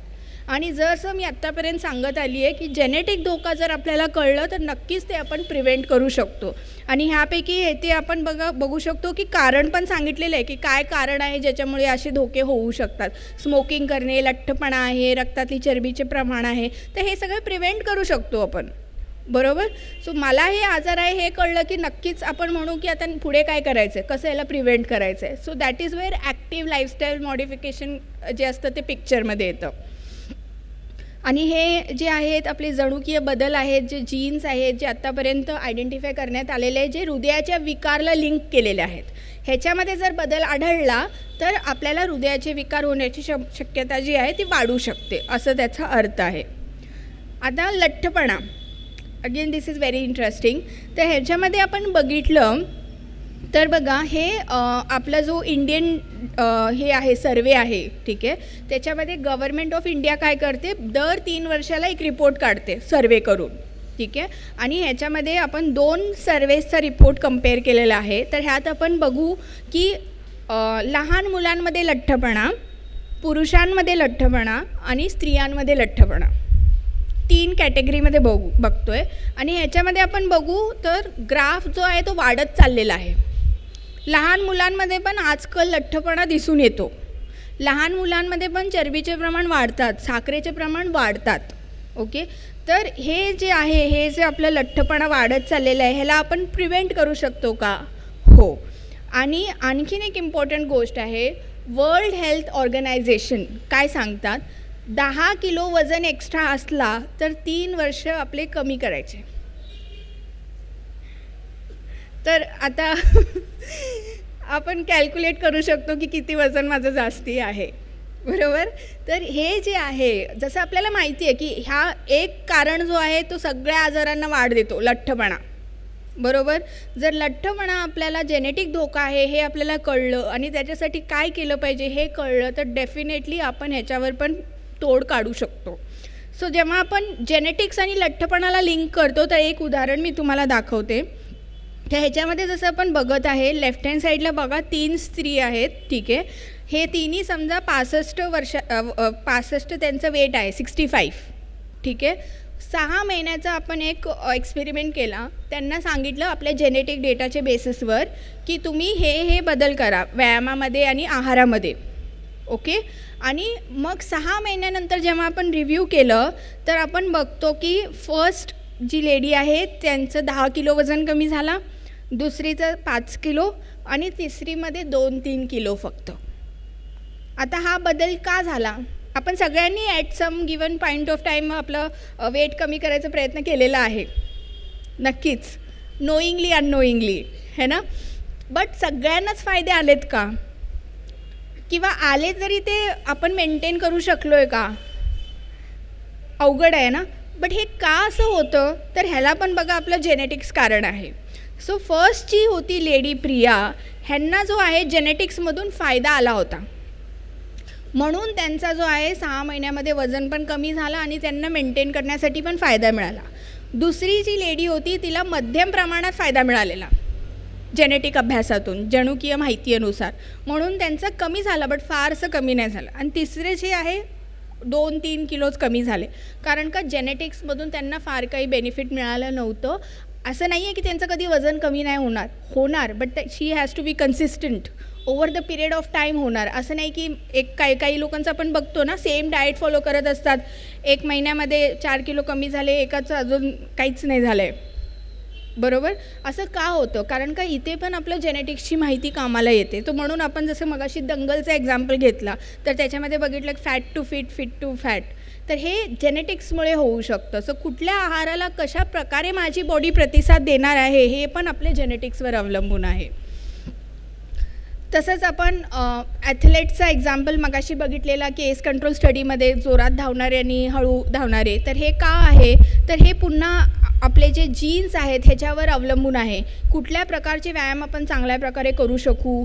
S2: आणि जसं मी आत्तापर्यंत सांगत आली आहे की जेनेटिक धोका जर आपल्याला कळलं तर नक्कीच ते आपण प्रिव्हेंट करू शकतो. आणि ह्यापैकी ते आपण बघू शकतो की कारण पण सांगितलेलं आहे की काय कारण आहे ज्याच्यामुळे असे धोके होऊ शकतात. स्मोकिंग करणे, लठ्ठपणा आहे, रक्तातली चरबीचे प्रमाण आहे, तर हे सगळं प्रिव्हेंट करू शकतो आपण. बरोबर. सो मला हे आजार आहे हे कळलं की नक्कीच आपण म्हणू की आता पुढे काय करायचं आहे, कसं याला प्रिव्हेंट करायचं आहे. So that is where active lifestyle modification जे असतं ते पिक्चरमध्ये येतं. आणि हे जे आहेत आपले जनुकीय बदल आहेत, जे जीन्स आहेत, जे आत्तापर्यंत आयडेंटिफाय करण्यात आलेले आहेत, जे हृदयाच्या विकारला लिंक केलेले आहेत, ह्याच्यामध्ये जर बदल आढळला तर आपल्याला हृदयाचे विकार होण्याची शक्यता जी आहे ती वाढू शकते, असं त्याचा अर्थ आहे. आता लठ्ठपणा, again this is very interesting. तर ह्याच्यामध्ये आपण बघितलं तर बघा हे आपला जो इंडियन हे आहे सर्वे आहे, ठीक आहे, त्याच्यामध्ये गव्हर्मेंट ऑफ इंडिया काय करते, दर 3 वर्षाला एक रिपोर्ट काढते सर्वे करून, ठीक आहे. आणि ह्याच्यामध्ये आपण 2 सर्वेजचा रिपोर्ट कंपेअर केलेला आहे. तर ह्यात आपण बघू की लहान मुलांमध्ये लठ्ठपणा, पुरुषांमध्ये लठ्ठपणा आणि स्त्रियांमध्ये लठ्ठपणा, 3 कॅटेगरीमध्ये बघतोय. आणि ह्याच्यामध्ये आपण बघू तर ग्राफ जो आहे तो वाढत चाललेला आहे. लहान मुलांमध्ये पण आजकाल लठ्ठपणा दिसून येतो. लहान मुलांमध्ये पण चरबीचे प्रमाण वाढतात, साखरेचे प्रमाण वाढतात. ओके. तर हे जे आहे, हे जे आपलं लठ्ठपणा वाढत चाललेलं आहे, ह्याला आपण प्रिव्हेंट करू शकतो का? हो. आणि आणखीन एक इम्पॉर्टंट गोष्ट आहे, वर्ल्ड हेल्थ ऑर्गनायझेशन काय सांगतात, 10 किलो वजन एक्स्ट्रा असला तर 3 वर्ष आपले कमी करायचे. तर आता आपण कॅल्क्युलेट करू शकतो की किती वजन माझं जास्ती आहे. बरोबर. तर हे जे आहे, जसं आपल्याला माहिती आहे की ह्या एक कारण जो आहे तो सगळ्या आजारांना वाढ देतो, लठ्ठपणा. बरोबर. जर लठ्ठपणा आपल्याला जेनेटिक धोका आहे हे आपल्याला कळलं आणि त्याच्यासाठी काय केलं पाहिजे हे कळलं तर डेफिनेटली आपण ह्याच्यावर पण तोड काढू शकतो. सो जेव्हा आपण जेनेटिक्स आणि लठ्ठपणाला लिंक करतो तर एक उदाहरण मी तुम्हाला दाखवते. तर ह्याच्यामध्ये जसं आपण बघत आहे, लेफ्ट हँड साईडला बघा 3 स्त्री आहेत, ठीक आहे. हे तिन्ही समजा 65 त्यांचं वेट आहे, 65, ठीक आहे. 6 महिन्याचा आपण एक एक्सपेरिमेंट केला. त्यांना सांगितलं आपल्या जेनेटिक डेटाच्या बेसिसवर की तुम्ही हे बदल करा व्यायामामध्ये आणि आहारामध्ये. ओके. आणि मग 6 महिन्यानंतर जेव्हा आपण रिव्ह्यू केलं तर आपण बघतो की फर्स्ट जी लेडी आहे त्यांचं 10 किलो वजन कमी झाला, दुसरीचं 5 किलो आणि तिसरीमध्ये 2-3 किलो फक्त. आता हा बदल का झाला? आपण सगळ्यांनी at some given point of time आपलं वेट कमी करायचा प्रयत्न केलेला आहे, नक्कीच, नोईंगली अननोईंगली, है ना. बट सगळ्यांनाच फायदे आलेत का? किंवा आले तरी ते आपण मेंटेन करू शकलो आहे का? अवघड आहे ना. बट हे का असं होतं तर ह्याला पण बघा आपलं जेनेटिक्स कारण आहे. सो फर्स्ट जी होती लेडी प्रिया, ह्यांना जो आहे जेनेटिक्समधून फायदा आला होता, म्हणून त्यांचा जो आहे 6 महिन्यामध्ये वजन पण कमी झालं आणि त्यांना मेंटेन करण्यासाठी पण फायदा मिळाला. दुसरी जी लेडी होती तिला मध्यम प्रमाणात फायदा मिळालेला जेनेटिक अभ्यासातून, जनुकीय माहितीनुसार, म्हणून त्यांचं कमी झालं बट फारसं कमी नाही झालं. आणि तिसरे जे आहे 2-3 किलोच कमी झाले, कारण का जेनेटिक्समधून त्यांना फार काही बेनिफिट मिळालं नव्हतं. असं नाही आहे की त्यांचं कधी वजन कमी नाही होणार, but she has to be consistent over the period of time होणार. असं नाही की काही लोकांचं आपण बघतो ना, सेम डाएट फॉलो करत असतात, 1 महिन्यामध्ये 4 किलो कमी झाले, एकाचं अजून काहीच नाही झालं आहे. बरोबर. असं का होतं? कारण का इथे पण आपलं जेनेटिक्सची माहिती कामाला येते. तो म्हणून आपण जसं मगाशी दंगलचा एक्झाम्पल घेतला तर त्याच्यामध्ये बघितलं fat to fit, fit to fat, तर हे जेनेटिक्समुळे होऊ शकतं. सो कुठल्या आहाराला कशा प्रकारे माझी बॉडी प्रतिसाद देणार आहे हे पण आपल्या जेनेटिक्सवर अवलंबून आहे. तसंच आपण ॲथलेटचा एक्झाम्पल मगाशी बघितलेला केस कंट्रोल स्टडीमध्ये, जोरात धावणारे आणि हळू धावणारे. तर हे का आहे तर हे पुन्हा आपले जे जीन्स आहेत ह्याच्यावर अवलंबून आहे. कुठल्या प्रकारचे व्यायाम आपण चांगल्या प्रकारे करू शकू,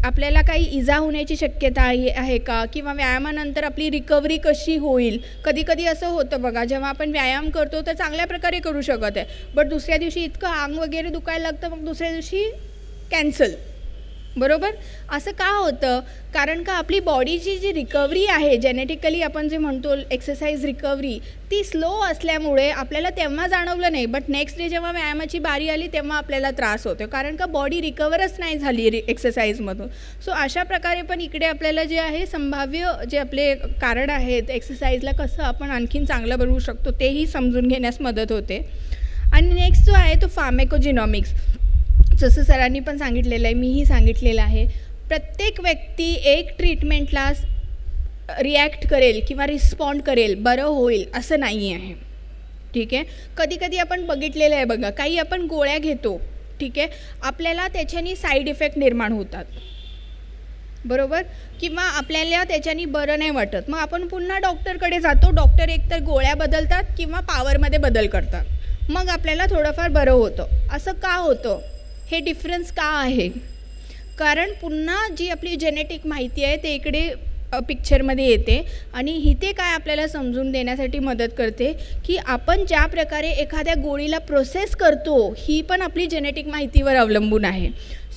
S2: आपल्याला काही इजा होण्याची शक्यता आहे का, किंवा व्यायामानंतर आपली रिकव्हरी कशी होईल. कधी कधी असं होतं बघा, जेव्हा आपण व्यायाम करतो तर चांगल्या प्रकारे करू शकत आहे, बट दुसऱ्या दिवशी इतकं अंग वगैरे दुखायला लागतं, मग दुसऱ्या दिवशी कॅन्सल. बरोबर. असं का होतं? कारण का आपली बॉडीची जी रिकव्हरी आहे, जेनेटिकली आपण जे म्हणतो एक्सरसाइज रिकव्हरी, ती स्लो असल्यामुळे आपल्याला तेव्हा जाणवलं नाही, बट नेक्स्ट डे जेव्हा व्यायामाची बारी आली तेव्हा आपल्याला त्रास होतो, कारण का बॉडी रिकवरच नाही झाली एक्सरसाइजमधून. सो अशा प्रकारे पण इकडे आपल्याला जे आहे संभाव्य जे आपले कारण आहेत एक्सरसाइजला कसं आपण आणखीन चांगलं बनवू शकतो तेही समजून घेण्यास मदत होते. आणि नेक्स्ट जो आहे तो फार्मेकोजिनॉमिक्स. जसं सरांनी पण सांगितलेलं आहे, मीही सांगितलेलं आहे, प्रत्येक व्यक्ती एक ट्रीटमेंटला रिॲक्ट करेल किंवा रिस्पॉन्ड करेल, बरं होईल असं नाही आहे. ठीक आहे. कधी कधी आपण बघितलेलं आहे बघा, काही आपण गोळ्या घेतो, ठीक आहे, आपल्याला त्याच्यानी साईड इफेक्ट निर्माण होतात, बरोबर, किंवा आपल्याला त्याच्यानी बरं नाही वाटत, मग आपण पुन्हा डॉक्टरकडे जातो. डॉक्टर एकतर गोळ्या बदलतात किंवा पॉवरमध्ये बदल करतात, मग आपल्याला थोडंफार बरं होतं. असं का होतं? हे डिफरन्स का आहे? कारण पुन्हा जी आपली जेनेटिक माहिती आहे ते इकडे पिक्चरमध्ये येते आणि इथे काय आपल्याला समजून देण्यासाठी मदत करते की आपण ज्या प्रकारे एखाद्या गोळीला प्रोसेस करतो ही पण आपली जेनेटिक माहितीवर अवलंबून आहे.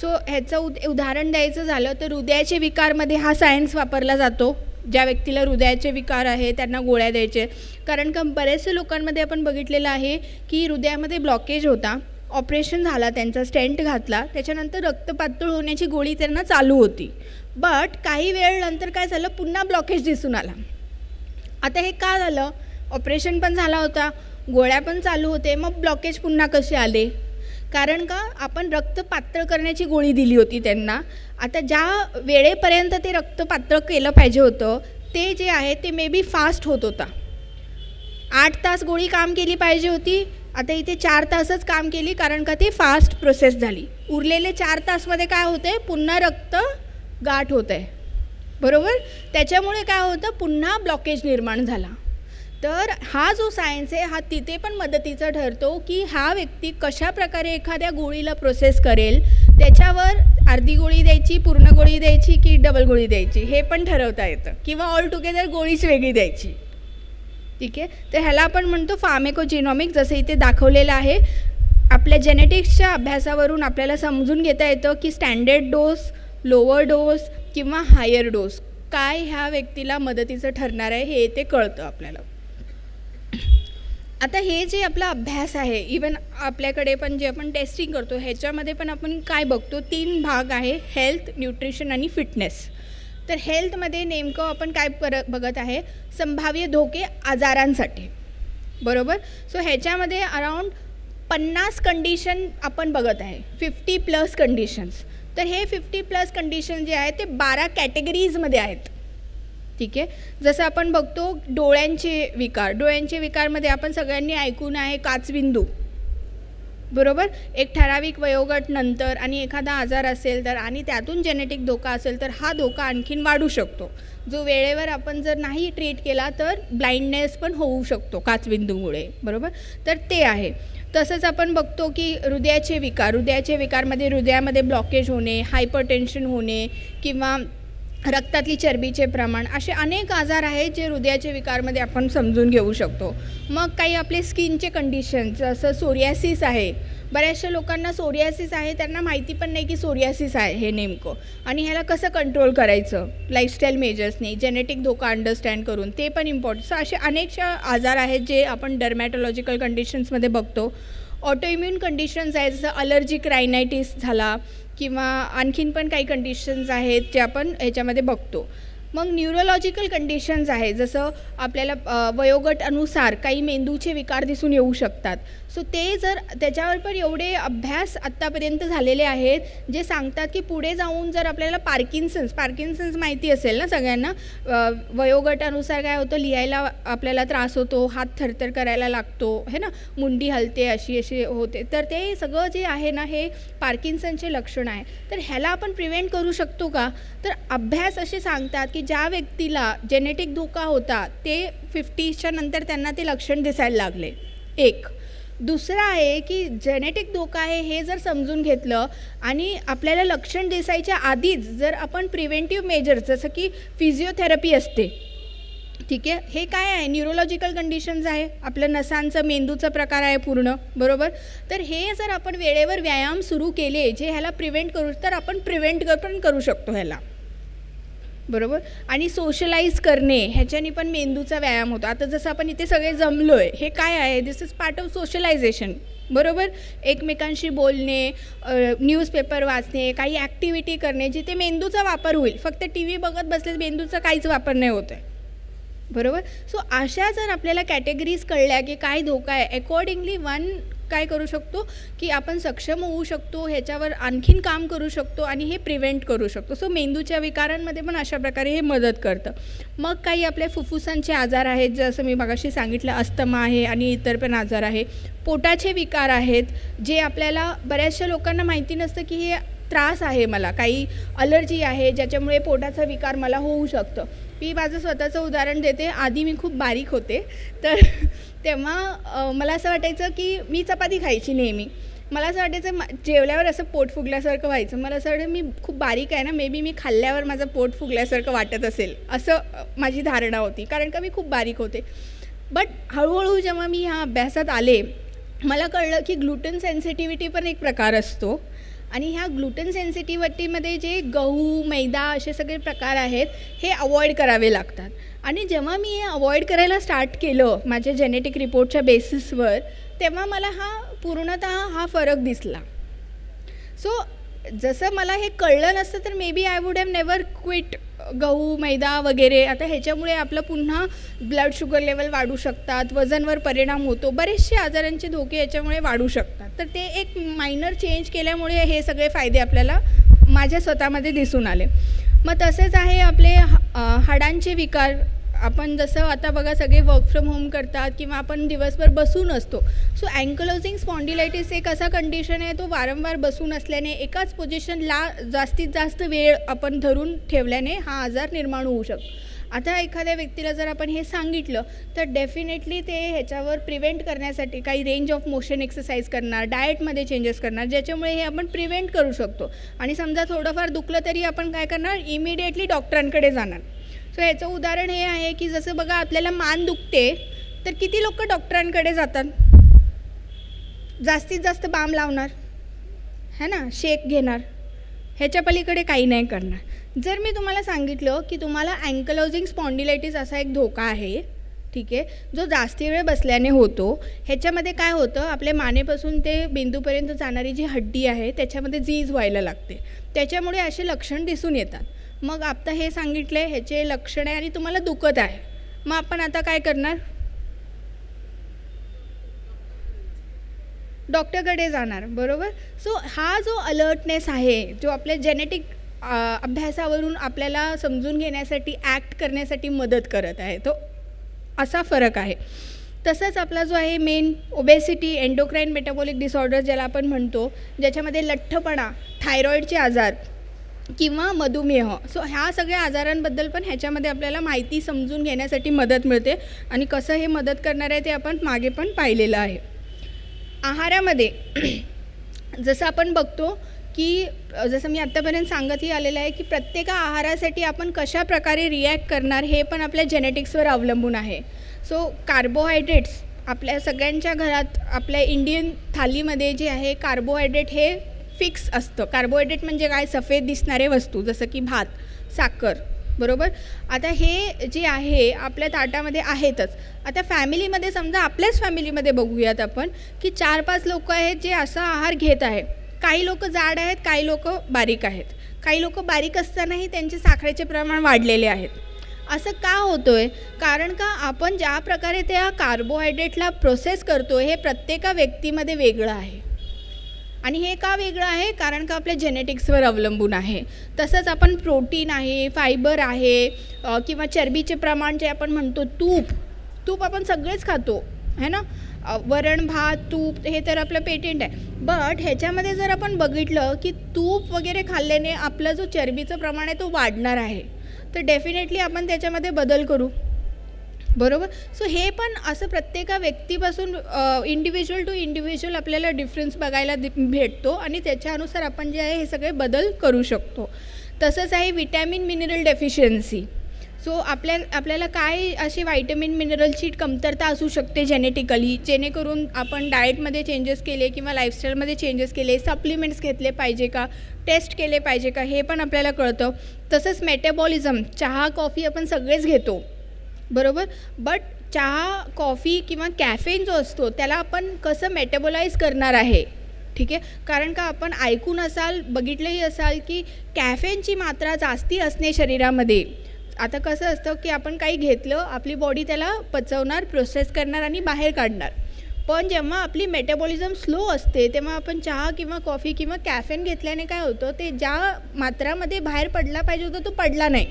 S2: सो ह्याचं उदाहरण द्यायचं झालं तर हृदयाचे विकारमध्ये हा सायन्स वापरला जातो. ज्या व्यक्तीला हृदयाचे विकार आहे त्यांना गोळ्या द्यायचे, कारण का बरेचसे लोकांमध्ये आपण बघितलेलं आहे की हृदयामध्ये ब्लॉकेज होता, ऑपरेशन झाला, त्यांचा स्टेंट घातला, त्याच्यानंतर रक्त पातळ होण्याची गोळी त्यांना चालू होती, बट काही वेळ नंतर काय झालं, पुन्हा ब्लॉकेज दिसून आला. आता हे का झालं? ऑपरेशन पण झाला होता, गोळ्या पण चालू होते, मग ब्लॉकेज पुन्हा कसे आले? कारण का आपण रक्त पातळ करण्याची गोळी दिली होती त्यांना. आता ज्या वेळेपर्यंत ते रक्त पातळ केलं पाहिजे होतं ते जे आहे ते मे बी फास्ट होत होता. 8 तास गोळी काम केली पाहिजे होती, आता इथे 4 तासच काम केली, कारण का ती फास्ट प्रोसेस झाली. उरलेले 4 तासमध्ये काय होते, पुन्हा रक्त गाठ होत आहे, बरोबर. त्याच्यामुळे काय होतं, पुन्हा ब्लॉकेज निर्माण झाला. तर हा जो सायन्स आहे हा तिथे पण मदतीचा ठरतो की हा व्यक्ती कशा प्रकारे एखाद्या गोळीला प्रोसेस करेल, त्याच्यावर अर्धी गोळी द्यायची, पूर्ण गोळी द्यायची की डबल गोळी द्यायची हे पण ठरवता येतं, किंवा ऑल टुगेदर गोळीच वेगळी द्यायची. ठीक आहे. तर ह्याला आपण म्हणतो फार्मेकोजिनॉमिक्स. जसं इथे दाखवलेलं आहे, आपल्या जेनेटिक्सच्या अभ्यासावरून आपल्याला समजून घेता येतं की स्टँडर्ड डोस, लोअर डोस किंवा हायर डोस काय ह्या व्यक्तीला मदतीचं ठरणार आहे हे ते कळतं आपल्याला. आता हे जे आपला अभ्यास आहे, इवन आपल्याकडे पण जे आपण टेस्टिंग करतो ह्याच्यामध्ये पण आपण काय बघतो, 3 भाग आहे, हेल्थ, न्यूट्रिशन आणि फिटनेस. तर हेल्थमध्ये नेमकं आपण काय बघत आहे, संभाव्य धोके आजारांसाठी, बरोबर. सो ह्याच्यामध्ये अराउंड 50 कंडिशन आपण बघत आहे, 50+ कंडिशन्स. तर हे 50+ कंडिशन जे आहे ते 12 कॅटेगरीजमध्ये आहेत. ठीक आहे. जसं आपण बघतो डोळ्यांचे विकारमध्ये आपण सगळ्यांनी ऐकून आहे काचबिंदू, बरोबर. एक ठराविक वयोगट नंतर आणि एखादा आजार असेल तर आणि त्यातून जेनेटिक धोका असेल तर हा धोका आणखीन वाढू शकतो, जो वेळेवर आपण जर नाही ट्रीट केला तर ब्लाइंडनेस पण होऊ शकतो काचबिंदूमुळे, बरोबर. तर ते आहे. तसंच आपण बघतो की हृदयाचे विकारमध्ये हृदयामध्ये ब्लॉकेज होणे, हायपरटेन्शन होणे किंवा रक्तातली चरबीचे प्रमाण, असे अनेक आजार आहेत जे हृदयाचे विकारमध्ये आपण समजून घेऊ शकतो. मग काही आपले स्किनचे कंडिशन्स, जसं सोरियासिस आहे, बऱ्याचशा लोकांना सोरियासिस आहे, त्यांना माहिती पण नाही की सोरियासिस आहे हे नेमकं, आणि ह्याला कसं कंट्रोल करायचं लाईफस्टाईल मेजर्सने, जेनेटिक धोका अंडरस्टँड करून, ते पण इम्पॉर्टंट. सो असे अनेकशा आजार आहेत जे आपण डर्मॅटॉलॉजिकल कंडिशन्समध्ये बघतो. ऑटोइम्युन कंडिशन्स आहेत, जसं अलर्जिक रायनायटिस झाला किंवा आणखीन पण काही कंडिशन्स आहेत जे आपण ह्याच्यामध्ये बघतो. मग न्यूरोलॉजिकल कंडिशन्स आहे, जसं आपल्याला वयोगट अनुसार काही मेंदूचे विकार दिसून येऊ शकतात. सो ते जर त्याच्यावर पण एवढे अभ्यास आत्तापर्यंत झालेले आहेत जे सांगतात की पुढे जाऊन जर आपल्याला पार्किन्सन्स माहिती असेल ना सगळ्यांना, वयोगटानुसार काय होतं, लिहायला आपल्याला त्रास होतो, हात थरथर करायला लागतो, है ना, मुंडी हलते, अशी होते, तर ते सगळं जे आहे ना हे पार्किन्सनचे लक्षण आहे. तर ह्याला आपण प्रिव्हेंट करू शकतो का? तर अभ्यास असे सांगतात की ज्या व्यक्तीला जेनेटिक धोका होता ते 50च्या नंतर त्यांना ते लक्षण दिसायला लागले. एक. दुसरं आहे की जेनेटिक धोका आहे हे जर समजून घेतलं आणि आपल्याला लक्षण दिसायच्या आधीच जर आपण प्रिव्हेंटिव्ह मेजर्स, जसं की फिजिओथेरपी असते, ठीक आहे. हे काय आहे, न्यूरोलॉजिकल कंडिशन्स आहे, आपलं नसांचं मेंदूचा प्रकार आहे पूर्ण, बरोबर. तर हे जर आपण वेळेवर व्यायाम सुरू केले जे ह्याला प्रिव्हेंट करू, तर आपण प्रिव्हेंट पण करू शकतो ह्याला, बरोबर. आणि सोशलाइज करणे ह्याच्याने पण मेंदूचा व्यायाम होतो. आता जसं आपण इथे सगळे जमलो आहे, हे काय आहे, दिस इज पार्ट ऑफ सोशलायझेशन, बरोबर. एकमेकांशी बोलणे, न्यूजपेपर वाचणे, काही ॲक्टिव्हिटी करणे जिथे मेंदूचा वापर होईल. फक्त टी व्ही बघत बसले मेंदूचा काहीच वापर नाही होत आहे, बरोबर. सो अशा जर आपल्याला कॅटेगरीज कळल्या की काय धोका आहे, अकॉर्डिंगली वन काय करू शकतो की आपण सक्षम होऊ शकतो, ह्याच्यावर आणखीन काम करू शकतो आणि हे प्रिव्हेंट करू शकतो. सो मेंदूच्या विकारांमध्ये पण अशा प्रकारे हे मदत करतं. मग काही आपले फुफ्फुसांचे आजार आहेत, जसं मी मगाशी सांगितलं अस्थमा आहे आणि इतर पण आजार आहे. पोटाचे विकार आहेत जे आपल्याला बऱ्याचशा लोकांना माहिती नसतं की हे त्रास आहे, मला काही अलर्जी आहे ज्याच्यामुळे पोटाचा विकार मला होऊ शकतं. मी माझं स्वतःचं उदाहरण देते. आधी मी खूप बारीक होते, तर तेव्हा मला असं वाटायचं की मी चपाती खायची नेहमी. मला असं वाटायचं जेवल्यावर असं पोट फुगल्यासारखं व्हायचं. मला असं वाटायचं मी खूप बारीक आहे ना, मे बी मी खाल्ल्यावर माझं पोट फुगल्यासारखं वाटत असेल, असं माझी धारणा होती, कारण का मी खूप बारीक होते. बट हळूहळू जेव्हा मी ह्या अभ्यासात आले, मला कळलं की ग्लुटन सेन्सिटिव्हिटी पण एक प्रकार असतो आणि ह्या ग्लुटन सेन्सिटिव्हिटीमध्ये जे गहू, मैदा असे सगळे प्रकार आहेत हे अवॉइड करावे लागतात. आणि जेव्हा मी हे अवॉइड करायला स्टार्ट केलं माझ्या जेनेटिक रिपोर्टच्या बेसिसवर, तेव्हा मला पूर्णतः हा फरक दिसला. सो जसं मला हे कळलं नसतं तर maybe I would have never quit गहू, मैदा वगैरे. आता ह्याच्यामुळे आपलं पुन्हा ब्लड शुगर लेवल वाढू शकतात, वजनवर परिणाम होतो, बरेचसे आजारांचे धोके याच्यामुळे वाढू शकतात. तर ते एक मायनर चेंज केल्यामुळे हे सगळे फायदे आपल्याला माझ्या स्वतःमध्ये दिसून आले. मग तसेच आहे आपले हाडांचे विकार. आपण जसं आता बघा सगळे वर्क फ्रॉम होम करतात किंवा आपण दिवसभर बसून असतो. सो अँकलोजिंग स्पॉन्डिलायटिस एक असा कंडिशन आहे, तो वारंवार बसून असल्याने एकाच पोझिशनला जास्तीत जास्त वेळ आपण धरून ठेवल्याने हा आजार निर्माण होऊ शकतो. आता एखाद्या व्यक्तीला जर आपण हे सांगितलं तर डेफिनेटली ते ह्याच्यावर प्रिव्हेंट करण्यासाठी काही रेंज ऑफ मोशन एक्सरसाइज करणार, डाएटमध्ये चेंजेस करणार, ज्याच्यामुळे हे आपण प्रिव्हेंट करू शकतो. आणि समजा थोडंफार दुखलं तरी आपण काय करणार, इमिडिएटली डॉक्टरांकडे जाणार. सो ह्याचं उदाहरण हे आहे की जसं बघा आपल्याला मान दुखते तर किती लोक डॉक्टरांकडे जातात, जास्तीत जास्त बाम लावणार है ना, शेक घेणार, ह्याच्या पलीकडे काही नाही करणार. जर मी तुम्हाला सांगितलं की तुम्हाला अँकलोजिंग स्पॉन्डिलायटिस असा एक धोका आहे, ठीक आहे, जो जास्ती वेळ बसल्याने होतो. ह्याच्यामध्ये काय होतं, आपल्या मानेपासून ते बिंदूपर्यंत जाणारी जी हड्डी आहे त्याच्यामध्ये झीज व्हायला लागते, त्याच्यामुळे असे लक्षण दिसून येतात. मग आता हे सांगितलं आहे ह्याचे लक्षण आहे आणि तुम्हाला दुखत आहे, मग आपण आता काय करणार, डॉक्टरकडे जाणार, बरोबर. सो हा जो अलर्टनेस आहे, जो आपल्या जेनेटिक अभ्यासावरून आपल्याला समजून घेण्यासाठी, ॲक्ट करण्यासाठी मदत करत आहे, तो असा फरक आहे. तसंच आपला जो आहे main obesity, endocrine metabolic disorder ज्याला आपण म्हणतो, ज्याच्यामध्ये लठ्ठपणा, थायरॉईडचे आजार किंवा मधुमेह. सो ह्या सगळ्या आजारांबद्दल पण ह्याच्यामध्ये आपल्याला माहिती समजून घेण्यासाठी मदत मिळते आणि कसं हे मदत करणार आहे ते आपण मागे पण पाहिलेलं आहे. आहारामध्ये जसं आपण बघतो की जसं मी आत्तापर्यंत सांगतही आलेलं आहे की प्रत्येक आहारासाठी आपण कशा प्रकारे रिॲक्ट करणार हे पण आपल्या जेनेटिक्सवर अवलंबून आहे. सो कार्बोहायड्रेट्स आपल्या सगळ्यांच्या घरात, आपल्या इंडियन थालीमध्ये जे आहे कार्बोहायड्रेट हे फिक्स असतं. कार्बोहायड्रेट म्हणजे काय, सफेद दिसणारे वस्तू जसं की भात, साखर, बरोबर. आता हे जे आहे आपल्या ताटामध्ये आहेतच. आता फॅमिलीमध्ये समजा आपल्याच फॅमिलीमध्ये बघूयात आपण की 4-5 लोक आहेत जे असा आहार घेत आहे. काही लोक जाड आहेत, काही लोक बारीक आहेत, काही लोक बारीक असतानाही त्यांचे साखरेचे प्रमाण वाढलेले आहेत. असं का होतं आहे, कारण का आपण ज्या प्रकारे त्या कार्बोहायड्रेटला प्रोसेस करतो हे प्रत्येका व्यक्तीमध्ये वेगळं आहे. आणि हे का वेगळं आहे, कारण का आपल्या जेनेटिक्सवर अवलंबून आहे. तसंच आपण प्रोटीन आहे, फायबर आहे किंवा चरबीचे प्रमाण जे आपण म्हणतो, तूप आपण सगळेच खातो है ना, वरण भात तूप हे तर आपलं पेटेंट आहे. बट ह्याच्यामध्ये जर आपण बघितलं की तूप वगैरे खाल्ल्याने आपला जो चरबीचं प्रमाण आहे तो वाढणार आहे, तर डेफिनेटली आपण त्याच्यामध्ये बदल करू, बरोबर. सो हे पण असं प्रत्येका व्यक्तीपासून इंडिव्हिज्युअल टू इंडिव्हिज्युअल आपल्याला डिफरन्स बघायला भेटतो आणि त्याच्यानुसार आपण जे आहे हे सगळे बदल करू शकतो. तसंच आहे विटॅमिन मिनरल डेफिशियन्सी. सो आपल्याला काय अशी व्हायटमिन मिनरलची कमतरता असू शकते जेनेटिकली, जेणेकरून आपण डाएटमध्ये चेंजेस केले किंवा लाईफस्टाईलमध्ये चेंजेस केले, सप्लिमेंट्स घेतले पाहिजे का, टेस्ट केले पाहिजे का, हे पण आपल्याला कळतं. तसंच मेटाबॉलिझम, चहा कॉफी आपण सगळेच घेतो बरोबर, बट चहा कॉफी किंवा कॅफेन जो असतो त्याला आपण कसं मेटाबोलाइज करणार आहे, ठीक आहे. कारण का आपण ऐकून असाल, बघितलंही असाल की कॅफेनची मात्रा जास्ती असणे शरीरामध्ये. आता कसं असतं की आपण काही घेतलं, आपली बॉडी त्याला पचवणार, प्रोसेस करणार आणि बाहेर काढणार. पण जेव्हा आपली मेटाबॉलिझम स्लो असते तेव्हा आपण चहा किंवा कॉफी किंवा कॅफेन घेतल्याने काय होतं, ते ज्या मात्रामध्ये बाहेर पडला पाहिजे होता तो पडला नाही,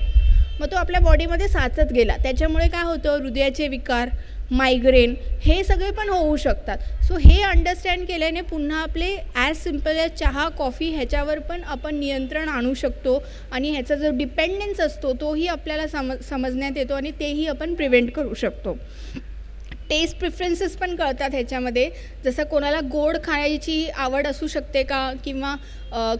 S2: मग तो आपल्या बॉडीमध्ये साचत गेला. त्याच्यामुळे काय होतं, हृदयाचे विकार, मायग्रेन हे सगळे पण होऊ शकतात. सो हे अंडरस्टँड केल्याने पुन्हा आपले ॲज सिम्पल ॲज चहा कॉफी ह्याच्यावर पण आपण नियंत्रण आणू शकतो आणि ह्याचा जो डिपेंडन्स असतो तोही आपल्याला समजण्यात येतो आणि तेही आपण प्रिव्हेंट करू शकतो. टेस्ट प्रिफरन्सेस पण कळतात ह्याच्यामध्ये, जसं कोणाला गोड खाण्याची आवड असू शकते का, किंवा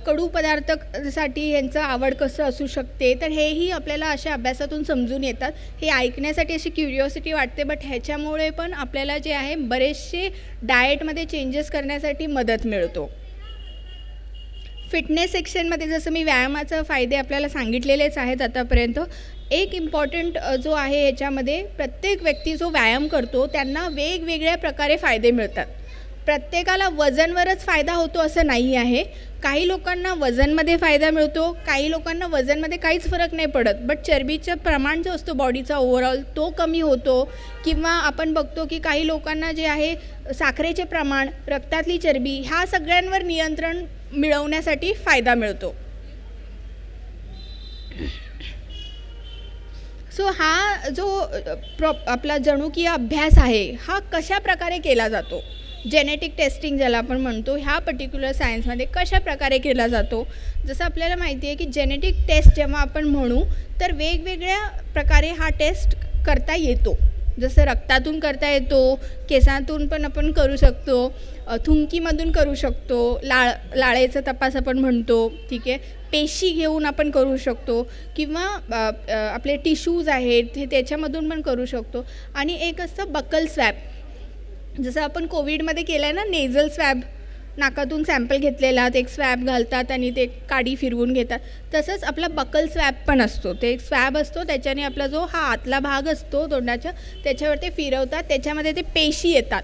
S2: कडू पदार्थासाठी ह्यांचं आवड कसं असू शकते, तर हेही आपल्याला अशा अभ्यासातून समजून येतात. हे ऐकण्यासाठी अशी क्युरिओसिटी वाटते, बट ह्याच्यामुळे पण आपल्याला जे आहे बरेचसे डाएटमध्ये चेंजेस करण्यासाठी मदत मिळतो. फिटनेस सेक्शनमध्ये जसं मी व्यायामाचे फायदे आपल्याला सांगितलेलेच आहेत आतापर्यंत. एक इम्पॉर्टंट जो आहे ह्याच्यामध्ये, प्रत्येक व्यक्ती जो व्यायाम करतो त्यांना वेगवेगळ्या प्रकारे फायदे मिळतात. प्रत्येकाला वजनवरच फायदा होतो असं नाही आहे. काही लोकांना वजनमध्ये फायदा मिळतो, काही लोकांना वजनमध्ये काहीच फरक नाही पडत, बट चरबीचं प्रमाण जो असतो बॉडीचा ओव्हरऑल तो कमी होतो. किंवा आपण बघतो की काही लोकांना जे आहे साखरेचे प्रमाण, रक्तातली चरबी, ह्या सगळ्यांवर नियंत्रण मिळवण्यासाठी फायदा मिळतो. सो हा जो आपला जनुकीय अभ्यास आहे हा कशा प्रकारे केला जातो, जेनेटिक टेस्टिंग ज्याला आपण म्हणतो, ह्या पर्टिक्युलर सायन्समध्ये कशा प्रकारे केला जातो. जसं आपल्याला माहिती आहे की जेनेटिक टेस्ट जेव्हा आपण म्हणू तर वेगवेगळ्या प्रकारे हा टेस्ट करता येतो. जसं रक्तातून करता येतो, केसातून पण आपण करू शकतो, थुंकीमधून करू शकतो, लाळेचा तपास आपण म्हणतो, ठीक आहे, पेशी घेऊन आपण करू शकतो, किंवा आपले टिश्यूज आहेत हे त्याच्यामधून पण करू शकतो. आणि एक असतं बकल स्वॅब, जसं आपण कोविडमध्ये केलं आहे ना, नेझल स्वॅब, नाकातून सॅम्पल घेतलेला, ते एक स्वॅब घालतात आणि ते काडी फिरवून घेतात. तसंच आपला बकल स्वॅब पण असतो, ते एक स्वॅब असतो, त्याच्याने आपला जो हा आतला भाग असतो तोंडाच्या त्याच्यावर ते फिरवतात, त्याच्यामध्ये ते पेशी येतात,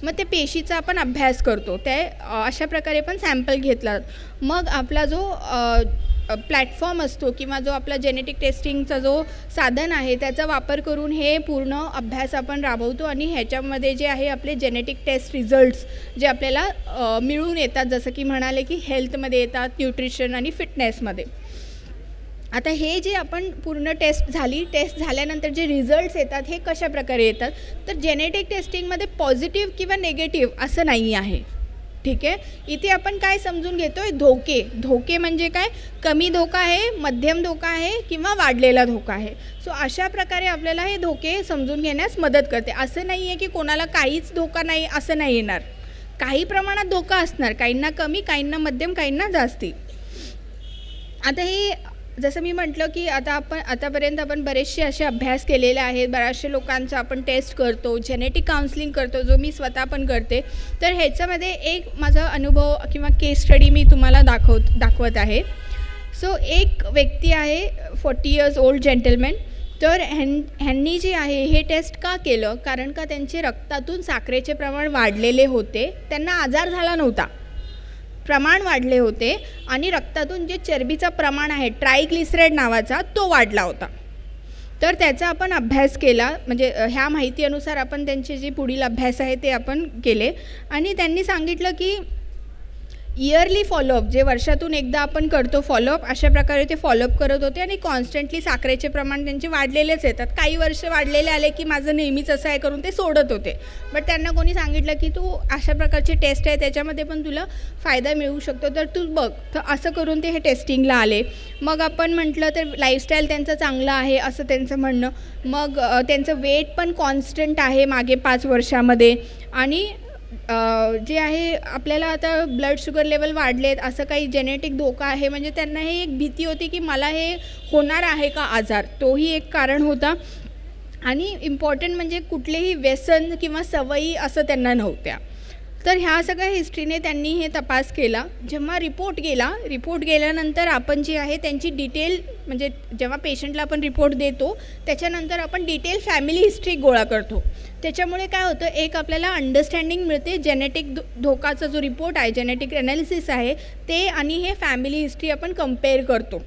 S2: मग ते पेशीचा आपण अभ्यास करतो. ते अशा प्रकारे पण सॅम्पल घेतला. मग आपला जो प्लॅटफॉर्म असतो किंवा जो आपला जेनेटिक टेस्टिंगचा जो साधन आहे त्याचा वापर करून हे पूर्ण अभ्यास आपण राबवतो आणि ह्याच्यामध्ये जे आहे आपले जेनेटिक टेस्ट रिझल्ट्स जे आपल्याला मिळून येतात, जसं की म्हणाले की हेल्थमध्ये येतात, न्यूट्रिशन आणि फिटनेसमध्ये. आता हे जे आपण पूर्ण टेस्ट झाल्यानंतर जे रिझल्ट्स येतात हे कशा प्रकारे येतात, तर जेनेटिक टेस्टिंगमध्ये पॉझिटिव्ह किंवा नेगेटिव्ह असं नाही आहे, ठीक आहे. इथे आपण काय समजून घेतो आहे, धोके म्हणजे काय, कमी धोका आहे, मध्यम धोका आहे किंवा वाढलेला धोका आहे. सो अशा प्रकारे आपल्याला हे धोके समजून घेण्यास मदत करते. असं नाही आहे की कोणाला काहीच धोका नाही असं नाही येणार, काही प्रमाणात धोका असणार, काहींना कमी, काहींना मध्यम, काहींना जास्ती. आता हे जसं मी म्हटलं की आतापर्यंत आपण बरेचसे असे अभ्यास केलेले आहेत, बऱ्याचशा लोकांचा आपण टेस्ट करतो, जेनेटिक काउन्सिलिंग करतो, जो मी स्वतः पण करते. तर ह्याच्यामध्ये एक माझा अनुभव किंवा केस स्टडी मी तुम्हाला दाखवत आहे. सो एक व्यक्ती आहे 40 years ओल्ड जेंटलमॅन. तर ह्यांनी जे आहे हे टेस्ट का केलं, कारण का त्यांचे रक्तातून साखरेचे प्रमाण वाढलेले होते, त्यांना आजार झाला नव्हता, प्रमाण वाढले होते आणि रक्तातून जे चरबीचा प्रमाण आहे ट्रायग्लिसराईड नावाचा तो वाढला होता. तर त्याचा आपण अभ्यास केला, म्हणजे ह्या माहितीनुसार आपण त्यांचे जे पुढील अभ्यास आहे ते आपण केले आणि त्यांनी सांगितलं की इयरली फॉलोअप, जे वर्षातून एकदा आपण करतो फॉलोअप, अशा प्रकारे ते फॉलोअप करत होते आणि कॉन्स्टंटली साखरेचे प्रमाण त्यांचे वाढलेलेच येतात. काही वर्ष वाढलेले आले की माझं नेहमीच असं आहे करून ते सोडत होते. बट त्यांना कोणी सांगितलं की तू अशा प्रकारचे टेस्ट आहे त्याच्यामध्ये पण तुला फायदा मिळू शकतो, तर तू बघ. तर असं करून ते हे टेस्टिंगला आले. मग आपण म्हटलं तर लाईफस्टाईल त्यांचं चांगलं आहे असं त्यांचं म्हणणं. मग त्यांचं वेट पण कॉन्स्टंट आहे मागे 5 वर्षामध्ये आणि जे आहे आपल्याला आता ब्लड शुगर लेवल वाढलेत, असं काही जेनेटिक धोका आहे, म्हणजे त्यांना हे एक भीती होती की मला हे होणार आहे का आजार, तोही एक कारण होता. आणि इम्पॉर्टंट म्हणजे कुठलेही व्यसन किंवा सवयी असं त्यांना नव्हत्या. तर ह्या सगळ्या हिस्ट्रीने त्यांनी हे तपास केला. जेव्हा रिपोर्ट गेल्यानंतर आपण जी आहे त्यांची डिटेल, म्हणजे जेव्हा पेशंटला आपण रिपोर्ट देतो त्याच्यानंतर आपण डिटेल फॅमिली हिस्ट्री गोळा करतो. त्याच्यामुळे काय होतं, एक आपल्याला अंडरस्टँडिंग मिळते. जेनेटिक धोकाचा जो रिपोर्ट आहे, जेनेटिक ॲनालिसिस आहे ते, आणि हे फॅमिली हिस्ट्री आपण कंपेअर करतो.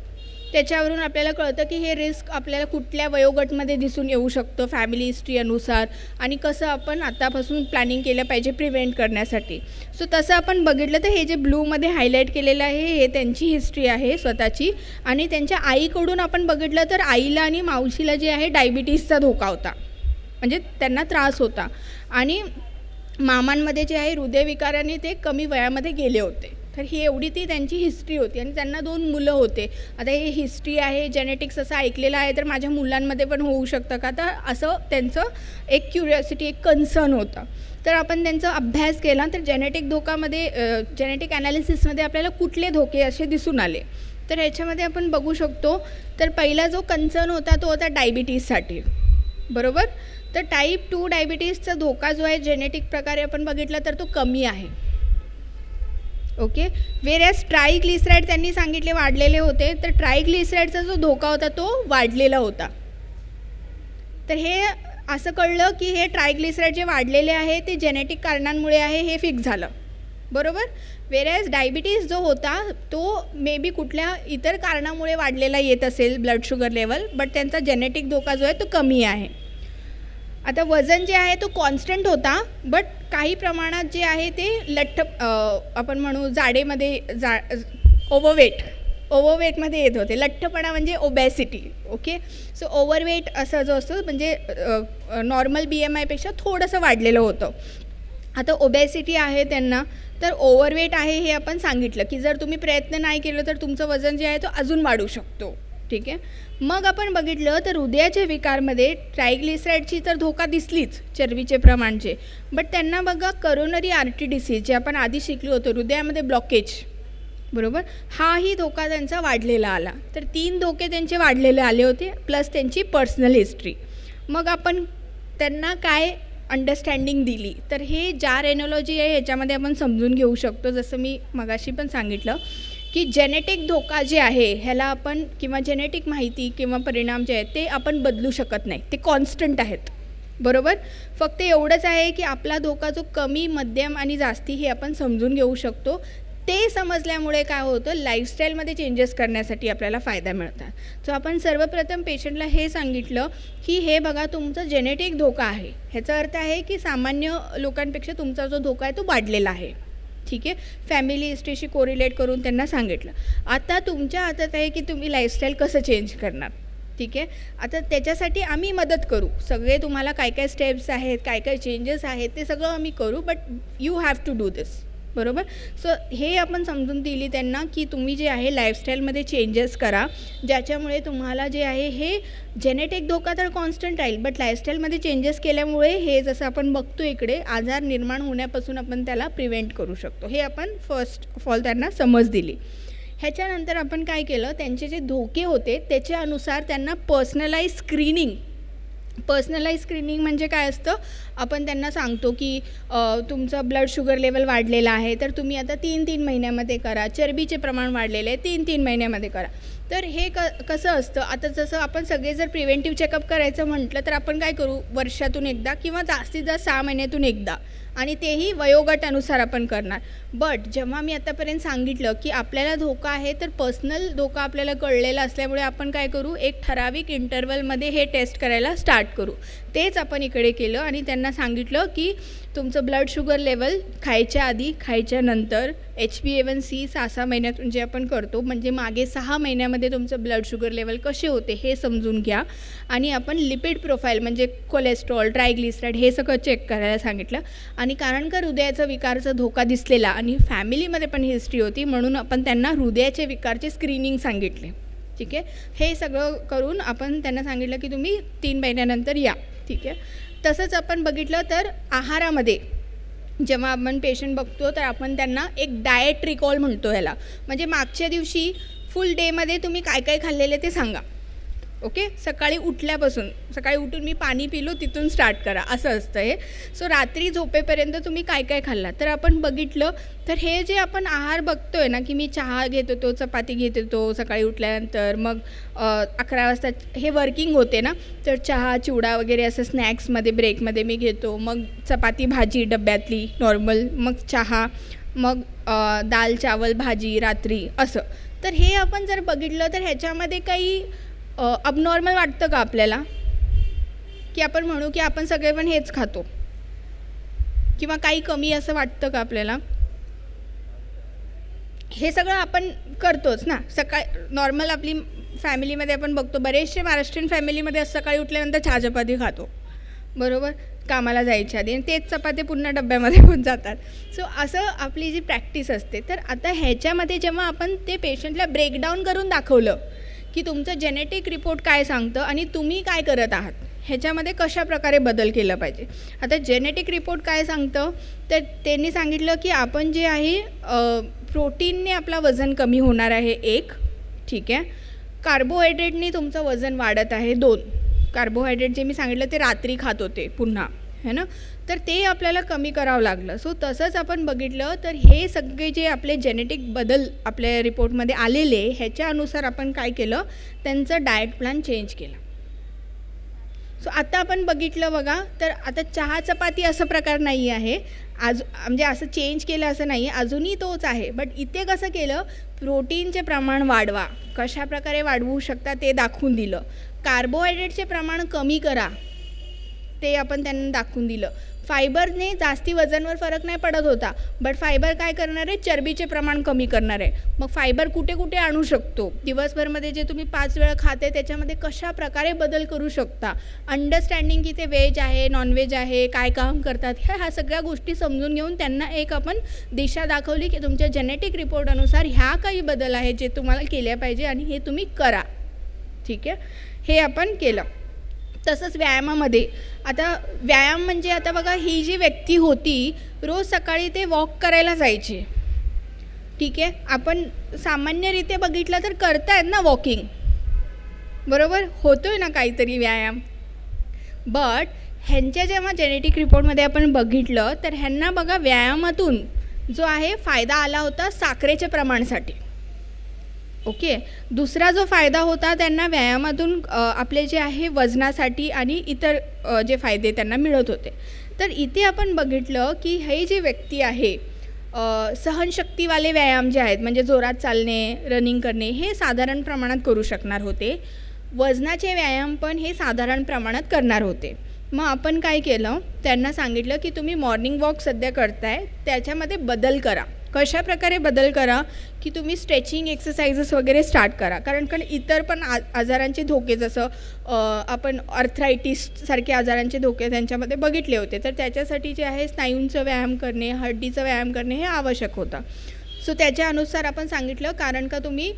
S2: त्याच्यावरून आपल्याला कळतं की हे रिस्क आपल्याला कुठल्या वयोगटामध्ये दिसून येऊ शकतं फॅमिली हिस्ट्री अनुसार, आणि कसं आपण आतापासून प्लॅनिंग केलं पाहिजे प्रिव्हेंट करण्यासाठी. सो तसं आपण बघितलं तर हे जे ब्लूमध्ये हायलाईट केलेलं आहे हे त्यांची हिस्ट्री आहे स्वतःची. आणि त्यांच्या आईकडून आपण बघितलं तर आईला आणि मावशीला जे आहे डायबिटीसचा धोका होता, म्हणजे त्यांना त्रास होता. आणि मामांमध्ये जे आहे हृदयविकाराने ते कमी वयामध्ये गेले होते. तर ही एवढी ती त्यांची हिस्ट्री होती. आणि त्यांना 2 मुलं होते. आता हे हिस्ट्री आहे, जेनेटिक्स असं ऐकलेलं आहे, तर माझ्या मुलांमध्ये पण होऊ शकतं का, तर असं त्यांचं एक क्युरिओसिटी, एक कन्सर्न होता. तर आपण त्यांचा अभ्यास केला. तर जेनेटिक धोकामध्ये, जेनेटिक ॲनालिसिसमध्ये आपल्याला कुठले धोके असे दिसून आले. तर ह्याच्यामध्ये आपण बघू शकतो, तर पहिला जो कन्सर्न होता तो होता डायबिटीससाठी, बरोबर. तर टाईप 2 डायबिटीसचा धोका जो आहे जेनेटिक प्रकारे आपण बघितला तर तो कमी आहे. ओके. वेरॅज ट्रायग्लिसराईड त्यांनी सांगितले वाढलेले होते, तर ट्रायग्लिसराईडचा जो धोका होता तो वाढलेला होता. तर हे असं कळलं की हे ट्रायग्लिसराईड जे वाढलेले आहे ते जेनेटिक कारणांमुळे आहे, हे फिक्स झालं, बरोबर. वेरॅज डायबिटीस जो होता तो मे बी कुठल्या इतर कारणामुळे वाढलेला येत असेल ब्लड शुगर लेवल, बट त्यांचा जेनेटिक धोका जो आहे तो कमी आहे. आता वजन जे आहे तो कॉन्स्टंट होता, बट काही प्रमाणात जे आहे ते लठ्ठ, आपण म्हणू जाडेमध्ये, ओव्हरवेटमध्ये येत होते. लठ्ठपणा म्हणजे ओबॅसिटी. ओके. सो ओव्हरवेट असं जो असतो म्हणजे नॉर्मल BMIपेक्षा थोडंसं वाढलेलं होतं. आता ओबॅसिटी आहे त्यांना, तर ओव्हरवेट आहे हे आपण सांगितलं की जर तुम्ही प्रयत्न नाही केलं तर तुमचं वजन जे आहे तो अजून वाढू शकतो. ठीक आहे. मग आपण बघितलं तर हृदयाच्या विकारमध्ये ट्रायग्लिसराईडची तर धोका दिसलीच, चरबीचे प्रमाणचे, बट त्यांना बघा करोनरी आर्टरी डिसीज जे आपण आधी शिकलो होतो, हृदयामध्ये ब्लॉकेज, बरोबर, हाही धोका त्यांचा वाढलेला आला. तर 3 धोके त्यांचे वाढलेले आले होते, प्लस त्यांची पर्सनल हिस्ट्री. मग आपण त्यांना काय अंडरस्टँडिंग दिली, तर हे जार एनॉलॉजी आहे ह्याच्यामध्ये आपण समजून घेऊ शकतो. जसं मी मगाशी पण सांगितलं की जेनेटिक धोका जे आहे ह्याला आपण, किंवा जेनेटिक माहिती किंवा परिणाम जे आहेत ते आपण बदलू शकत नाही, ते कॉन्स्टंट आहेत, बरोबर. फक्त एवढंच आहे की आपला धोका जो कमी, मध्यम आणि जास्ती हे आपण समजून घेऊ शकतो. ते समजल्यामुळे काय होतं, लाईफस्टाईलमध्ये चेंजेस करण्यासाठी आपल्याला फायदा मिळतात. सो आपण सर्वप्रथम पेशंटला हे सांगितलं की हे बघा तुमचं जेनेटिक धोका आहे, ह्याचा अर्थ आहे की सामान्य लोकांपेक्षा तुमचा जो धोका आहे तो वाढलेला आहे. ठीक आहे. फॅमिली हिस्ट्रीशी कोरिलेट करून त्यांना सांगितलं. आता तुमच्या हातात आहे की तुम्ही लाईफस्टाईल कसं चेंज करणार. ठीक आहे. आता त्याच्यासाठी आम्ही मदत करू, सगळे तुम्हाला काय काय स्टेप्स आहेत, काय काय चेंजेस आहेत ते सगळं आम्ही करू, but you have to do this, बरोबर. सो हे आपण समजून दिली त्यांना की तुम्ही जे आहे लाईफस्टाईलमध्ये चेंजेस करा, ज्याच्यामुळे तुम्हाला जे आहे हे जेनेटिक धोका तर कॉन्स्टंट राहील, बट लाईफस्टाईलमध्ये चेंजेस केल्यामुळे हे जसं आपण बघतो इकडे आजार निर्माण होण्यापासून आपण त्याला प्रिव्हेंट करू शकतो. हे आपण फर्स्ट ऑफ ऑल त्यांना समज दिली. ह्याच्यानंतर आपण काय केलं, त्यांचे जे धोके होते त्याच्यानुसार त्यांना पर्सनलाइज स्क्रीनिंग म्हणजे काय असतं, आपण त्यांना सांगतो की तुमचं ब्लड शुगर लेवल वाढलेलं आहे तर तुम्ही आता 3-3 महिन्यामध्ये करा, चरबीचे प्रमाण वाढलेले आहे 3-3 महिन्यामध्ये करा. तर हे कसं असतं, आता जसं आपण सगळे जर प्रिव्हेंटिव्ह चेकअप करायचं म्हटलं तर आपण काय करू, वर्षातून एकदा किंवा जास्तीत जास्त 6 महिन्यातून एकदा, आणि तेही वयोगटानुसार आपण करणार. बट जेव्हा मी आतापर्यंत सांगितलं की आपल्याला धोका आहे तर पर्सनल धोका आपल्याला कळलेला असल्यामुळे आपण काय करू, एक ठराविक इंटरवलमध्ये हे टेस्ट करायला स्टार्ट करू. तेच आपण इकडे केलं आणि त्यांना सांगितलं की तुमचं ब्लड शुगर लेवल खायच्या आधी, खायच्या नंतर, HbA1c 6 महिन्यातून जे आपण करतो, म्हणजे मागे 6 महिन्यामध्ये तुमचं ब्लड शुगर लेवल कसे होते हे समजून घ्या. आणि आपण लिपिड प्रोफाईल म्हणजे कोलेस्ट्रॉल, ट्रायग्लिसराईड हे सगळं चेक करायला सांगितलं. आणि कारण का हृदयाचा विकारचा धोका दिसलेला आणि फॅमिलीमध्ये पण हिस्ट्री होती म्हणून आपण त्यांना हृदयाचे विकारचे स्क्रीनिंग सांगितले. ठीक आहे. हे सगळं करून आपण त्यांना सांगितलं की तुम्ही 3 महिन्यानंतर या. ठीक आहे. तसंच आपण बघितलं तर आहारामध्ये जेव्हा आपण पेशंट बघतो तर आपण त्यांना एक डाएट रिकॉल म्हणतो ह्याला, म्हणजे मागच्या दिवशी फुल डेमध्ये तुम्ही काय काय खाल्लेले ते सांगा. ओके, सकाळी उठल्यापासून, सकाळी उठून मी पाणी पिलो तिथून स्टार्ट करा, असं असतं हे. सो रात्री झोपेपर्यंत तुम्ही काय काय खाल्ला. तर आपण बघितलं तर हे जे आपण आहार बघतो आहे ना, की मी चहा घेत होतो, चपाती घेत होतो सकाळी उठल्यानंतर, मग 11 वाजता हे वर्किंग होते ना, तर चहा चिवडा वगैरे असं स्नॅक्समध्ये ब्रेकमध्ये मी घेतो, मग चपाती भाजी डब्यातली नॉर्मल, मग चहा, मग दाल चावल भाजी रात्री असं. तर हे आपण जर बघितलं तर ह्याच्यामध्ये काही अबनॉर्मल वाटतं का आपल्याला, की आपण म्हणू की आपण सगळे पण हेच खातो, किंवा काही कमी असं वाटतं का आपल्याला? हे सगळं आपण करतोच ना नॉर्मल आपली फॅमिलीमध्ये आपण बघतो, बरेचसे महाराष्ट्रीयन फॅमिलीमध्ये असं सकाळी उठल्यानंतर चहा चपाती खातो, बरोबर, कामाला जायच्या आधी, आणि तेच चपाती पुन्हा डब्यामध्ये पण जातात. सो असं आपली जी प्रॅक्टिस असते. तर आता ह्याच्यामध्ये जेव्हा आपण ते पेशंटला ब्रेकडाऊन करून दाखवलं की तुमचं जेनेटिक रिपोर्ट काय सांगतं आणि तुम्ही काय करत आहात, ह्याच्यामध्ये कशा प्रकारे बदल केला पाहिजे. आता जेनेटिक रिपोर्ट काय सांगतं, तर त्यांनी सांगितलं की आपण जे आहे प्रोटीनने आपला वजन कमी होणार आहे 1, ठीक आहे, कार्बोहायड्रेटनी तुमचं वजन वाढत आहे 2. कार्बोहायड्रेट जे मी सांगितलं ते रात्री खात होते पुन्हा, है ना, तर ते आपल्याला कमी करावं लागलं. सो तसंच आपण बघितलं तर हे सगळे जे आपले जेनेटिक बदल आपल्या रिपोर्टमध्ये आलेले, ह्याच्यानुसार आपण काय केलं, त्यांचं डाएट प्लॅन चेंज केलं. सो आता आपण बघितलं बघा, तर आता चहा चपाती असं प्रकार नाही आहे, म्हणजे असं चेंज केलं असं नाही आहे, अजूनही तोच आहे. बट इथे कसं केलं, प्रोटीनचे प्रमाण वाढवा, कशा प्रकारे वाढवू शकता ते दाखवून दिलं. कार्बोहायड्रेटचे प्रमाण कमी करा ते आपण त्यांना दाखवून दिलं. फायबरने जास्ती वजनवर फरक नाही पडत होता, बट फायबर काय करणार आहे, चरबीचे प्रमाण कमी करणार आहे. मग फायबर कुठे कुठे आणू शकतो, दिवसभरमध्ये जे तुम्ही 5 वेळा खाते त्याच्यामध्ये कशा प्रकारे बदल करू शकता, अंडरस्टँडिंग की ते व्हेज आहे नॉनव्हेज आहे, काय काम करतात, ह्या सगळ्या गोष्टी समजून घेऊन त्यांना एक आपण दिशा दाखवली की तुमच्या जेनेटिक रिपोर्टनुसार ह्या काही बदल आहेत जे तुम्हाला केल्या पाहिजे आणि हे तुम्ही करा, ठीक आहे, हे आपण केलं. तसंच व्यायामामध्ये, आता व्यायाम म्हणजे आता बघा, ही जी व्यक्ती होती रोज सकाळी ते वॉक करायला जायचे, ठीक आहे, आपण सामान्यरित्या बघितलं तर करतायत ना वॉकिंग, बरोबर, होतोय ना काहीतरी व्यायाम. बट ह्यांच्या जेव्हा जेनेटिक रिपोर्टमध्ये आपण बघितलं तर ह्यांना बघा व्यायामातून जो आहे फायदा आला होता साखरेच्या प्रमाणासाठी. ओके, दुसरा जो फायदा होता त्यांना व्यायामातून आपले जे आहे वजनासाठी आणि इतर जे फायदे त्यांना मिळत होते. तर इथे आपण बघितलं की हे जे व्यक्ती आहे सहनशक्तीवाले व्यायाम जे आहेत, म्हणजे जोरात चालणे, रनिंग करणे, हे साधारण प्रमाणात करू शकणार होते. वजनाचे व्यायाम पण हे साधारण प्रमाणात करणार होते. मग आपण काय केलं, त्यांना सांगितलं की तुम्ही मॉर्निंग वॉक सध्या करताय त्याच्यामध्ये बदल करा. कशा प्रकारे बदल करा, की तुम्ही स्ट्रेचिंग एक्सरसाइजेस वगैरे स्टार्ट करा, कारण इतर पण आजारांचे धोके, जसं आपण अर्थरायटिससारखे आजारांचे धोके त्यांच्यामध्ये बघितले होते, तर त्याच्यासाठी जे आहे स्नायूंचं व्यायाम करणे, हड्डीचं व्यायाम करणे हे आवश्यक होतं. सो त्याच्या अनुसार आपण सांगितलं, कारण का तुम्ही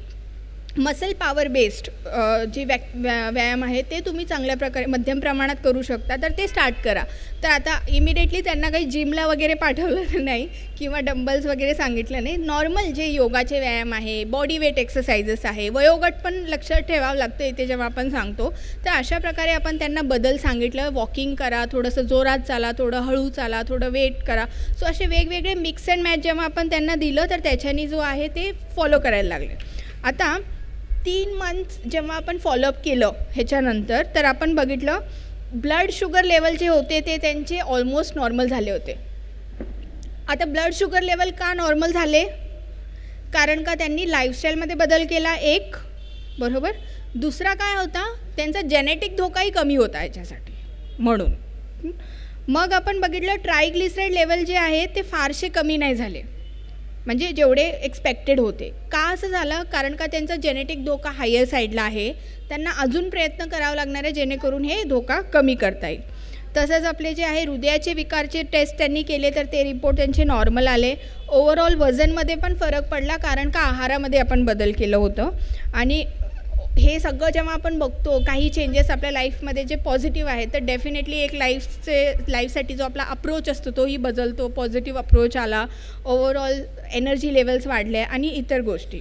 S2: मसल पॉवर बेस्ड जे व्यायाम आहे ते तुम्ही चांगल्या प्रकारे मध्यम प्रमाणात करू शकता, तर ते स्टार्ट करा. तर आता इमिडिएटली त्यांना काही जिमला वगैरे पाठवलं नाही किंवा डंबल्स वगैरे सांगितलं नाही. नॉर्मल जे योगाचे व्यायाम आहे, बॉडी वेट एक्सरसाइजेस आहे, वयोगट पण लक्षात ठेवावं लागतं इथे जेव्हा आपण सांगतो. तर अशा प्रकारे आपण त्यांना बदल सांगितलं. वॉकिंग करा, थोडंसं जोरात चाला, थोडं हळू चाला, थोडं वेट करा. सो असे वेगवेगळे मिक्स अँड मॅच जेव्हा आपण त्यांना दिलं तर त्याच्यानी जो आहे ते फॉलो करायला लागले. आता 3 मंथ्स जेव्हा आपण फॉलोअप केलं ह्याच्यानंतर, तर आपण बघितलं ब्लड शुगर लेवल जे होते ते त्यांचे ऑलमोस्ट नॉर्मल झाले होते. आता ब्लड शुगर लेवल का नॉर्मल झाले, कारण का त्यांनी लाईफस्टाईलमध्ये बदल केला एक, बरोबर. दुसरा काय होता, त्यांचा जेनेटिक धोकाही कमी होता याच्यासाठी म्हणून. मग आपण बघितलं ट्रायग्लिसराईड लेवल जे आहे ते फारसे कमी नाही झाले, म्हणजे जेवढे एक्सपेक्टेड होते. का असं झालं, कारण का त्यांचा जेनेटिक धोका हायर साईडला आहे, त्यांना अजून प्रयत्न करावा लागणार आहे जेणेकरून हे धोका कमी करता येईल. तसंच आपले जे आहे हृदयाचे विकारचे टेस्ट त्यांनी केले तर ते रिपोर्ट त्यांचे नॉर्मल आले. ओव्हरऑल वजनमध्ये पण फरक पडला, कारण का आहारामध्ये आपण बदल केलं होतं. आणि हे सगळं जेव्हा आपण बघतो काही चेंजेस आपल्या लाईफमध्ये जे पॉझिटिव्ह आहेत तर डेफिनेटली एक लाईफसाठी जो आपला अप्रोच असतो तोही बदलतो. पॉझिटिव्ह अप्रोच आला, ओव्हरऑल एनर्जी लेवल्स वाढले आणि इतर गोष्टी.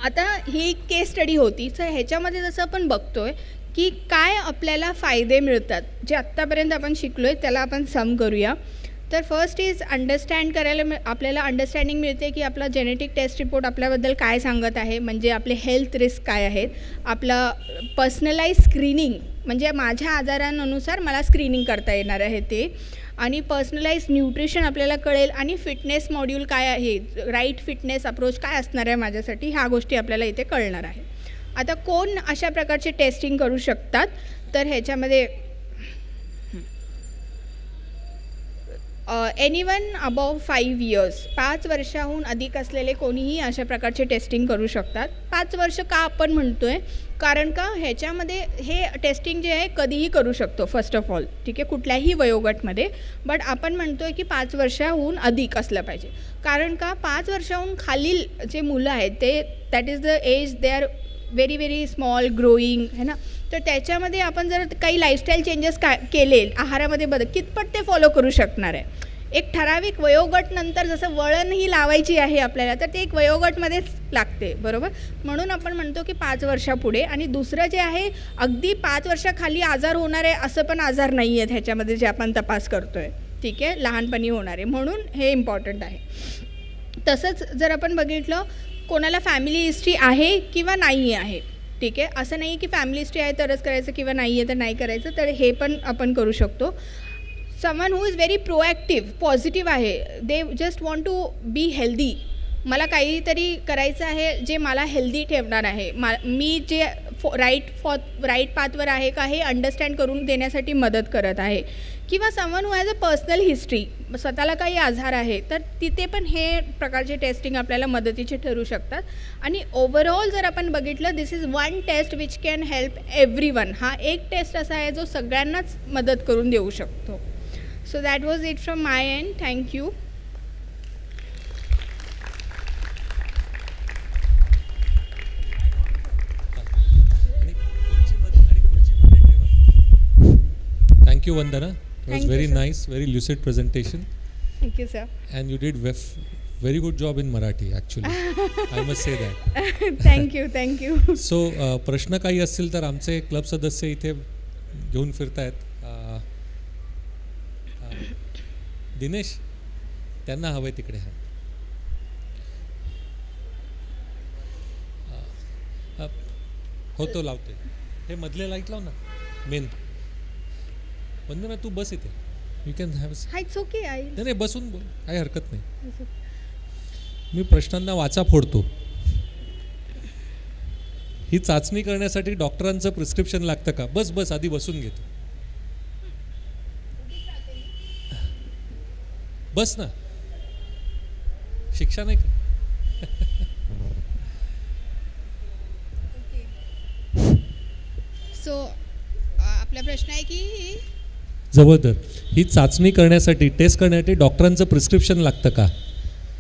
S2: आता ही एक केस स्टडी होती. तर ह्याच्यामध्ये जसं आपण बघतो आहे की काय आपल्याला फायदे मिळतात जे आत्तापर्यंत आपण शिकलो आहे त्याला आपण सम करूया. तर फर्स्ट इज अंडरस्टँड करायला आपल्याला अंडरस्टँडिंग मिळते की आपला जेनेटिक टेस्ट रिपोर्ट आपल्याबद्दल काय सांगत आहे, म्हणजे आपले हेल्थ रिस्क काय आहेत. आपला पर्सनलाइज स्क्रीनिंग म्हणजे माझ्या आजारांनुसार मला स्क्रीनिंग करता येणार आहे ते, आणि पर्सनलाइज न्यूट्रिशन आपल्याला कळेल, आणि फिटनेस मॉड्यूल काय आहे, राईट फिटनेस अप्रोच काय असणार आहे माझ्यासाठी, ह्या गोष्टी आपल्याला इथे कळणार आहे. आता कोण अशा प्रकारचे टेस्टिंग करू शकतात, तर ह्याच्यामध्ये एनीवन अबव 5 years 5 वर्षाहून अधिक असलेले कोणीही अशा प्रकारचे टेस्टिंग करू शकतात. 5 वर्ष का आपण म्हणतो आहे, कारण का ह्याच्यामध्ये हे टेस्टिंग जे आहे कधीही करू शकतो फर्स्ट ऑफ ऑल, ठीक आहे, कुठल्याही वयोगटामध्ये. बट आपण म्हणतो आहे की 5 वर्षाहून अधिक असलं पाहिजे, कारण का 5 वर्षाहून खालील जे मुलं आहेत ते that is the as they are very very small growing है ना. तर त्याच्यामध्ये आपण जर काही लाईफस्टाईल चेंजेस केले आहारामध्ये कितपत ते फॉलो करू शकणार आहे. एक ठराविक वयोगट नंतर जसं वळणही लावायची आहे आपल्याला तर ते एक वयोगटमध्येच लागते, बरोबर. म्हणून आपण म्हणतो की 5 वर्षापुढे. आणि दुसरं जे आहे अगदी 5 वर्षाखाली आजार होणार आहे असं पण आजार नाही आहेत ह्याच्यामध्ये जे आपण तपास करतो आहे, ठीक आहे, लहानपणी होणारे, म्हणून हे इम्पॉर्टंट आहे. तसंच जर आपण बघितलं कोणाला फॅमिली हिस्ट्री आहे किंवा नाही आहे, ठीक आहे, असं नाही की फॅमिली हिस्ट्री आहे तरच करायचं किंवा नाही आहे तर नाही करायचं, तर हे पण आपण करू शकतो. Someone who is very proactive positive आहे, they just want to be healthy, मला काहीतरी करायचं आहे जे मला हेल्दी ठेवणार आहे, मी जे राईट पाथवर आहे का हे अंडरस्टँड करून देण्यासाठी मदत करत आहे. किंवा someone who has a personal history, स्वतःला काही आजार आहे तर तिथे पण हे प्रकारचे टेस्टिंग आपल्याला मदतीचे ठरू शकतात. आणि ओव्हरऑल जर आपण बघितलं this is one test which can help everyone. हा एक टेस्ट असा आहे जो सगळ्यांनाच मदत करून देऊ शकतो. So that was it from my end. Thank you.
S1: Thank you, Vandana. It was very nice, very lucid presentation.
S2: Thank you, sir.
S1: And you did very good job in Marathi, actually. I must say that.
S2: Thank you, thank you.
S1: So, प्रश्न काही असतील तर आमचे क्लब सदस्य इथे घेऊन फिरतायत. दिनेश, त्यांना हवे तिकडे. हो तो लावतोय. हे मधले लाईट लाव ना, मेन. वंदना तू बस इथे, you can have.
S2: It's okay.
S1: नाही बसून बोल, काही हरकत नाही. मी प्रश्नांना वाचा फोडतो. ही चाचणी करण्यासाठी डॉक्टरांचं प्रिस्क्रिप्शन लागतं का? बस आधी बसून घेतो. बस ना, शिक्षा नाही का?
S2: सो आपला प्रश्न आहे की
S1: जवळतर ही चाचणी करण्यासाठी टेस्ट करण्यासाठी डॉक्टरांचं प्रिस्क्रिप्शन लागतं का?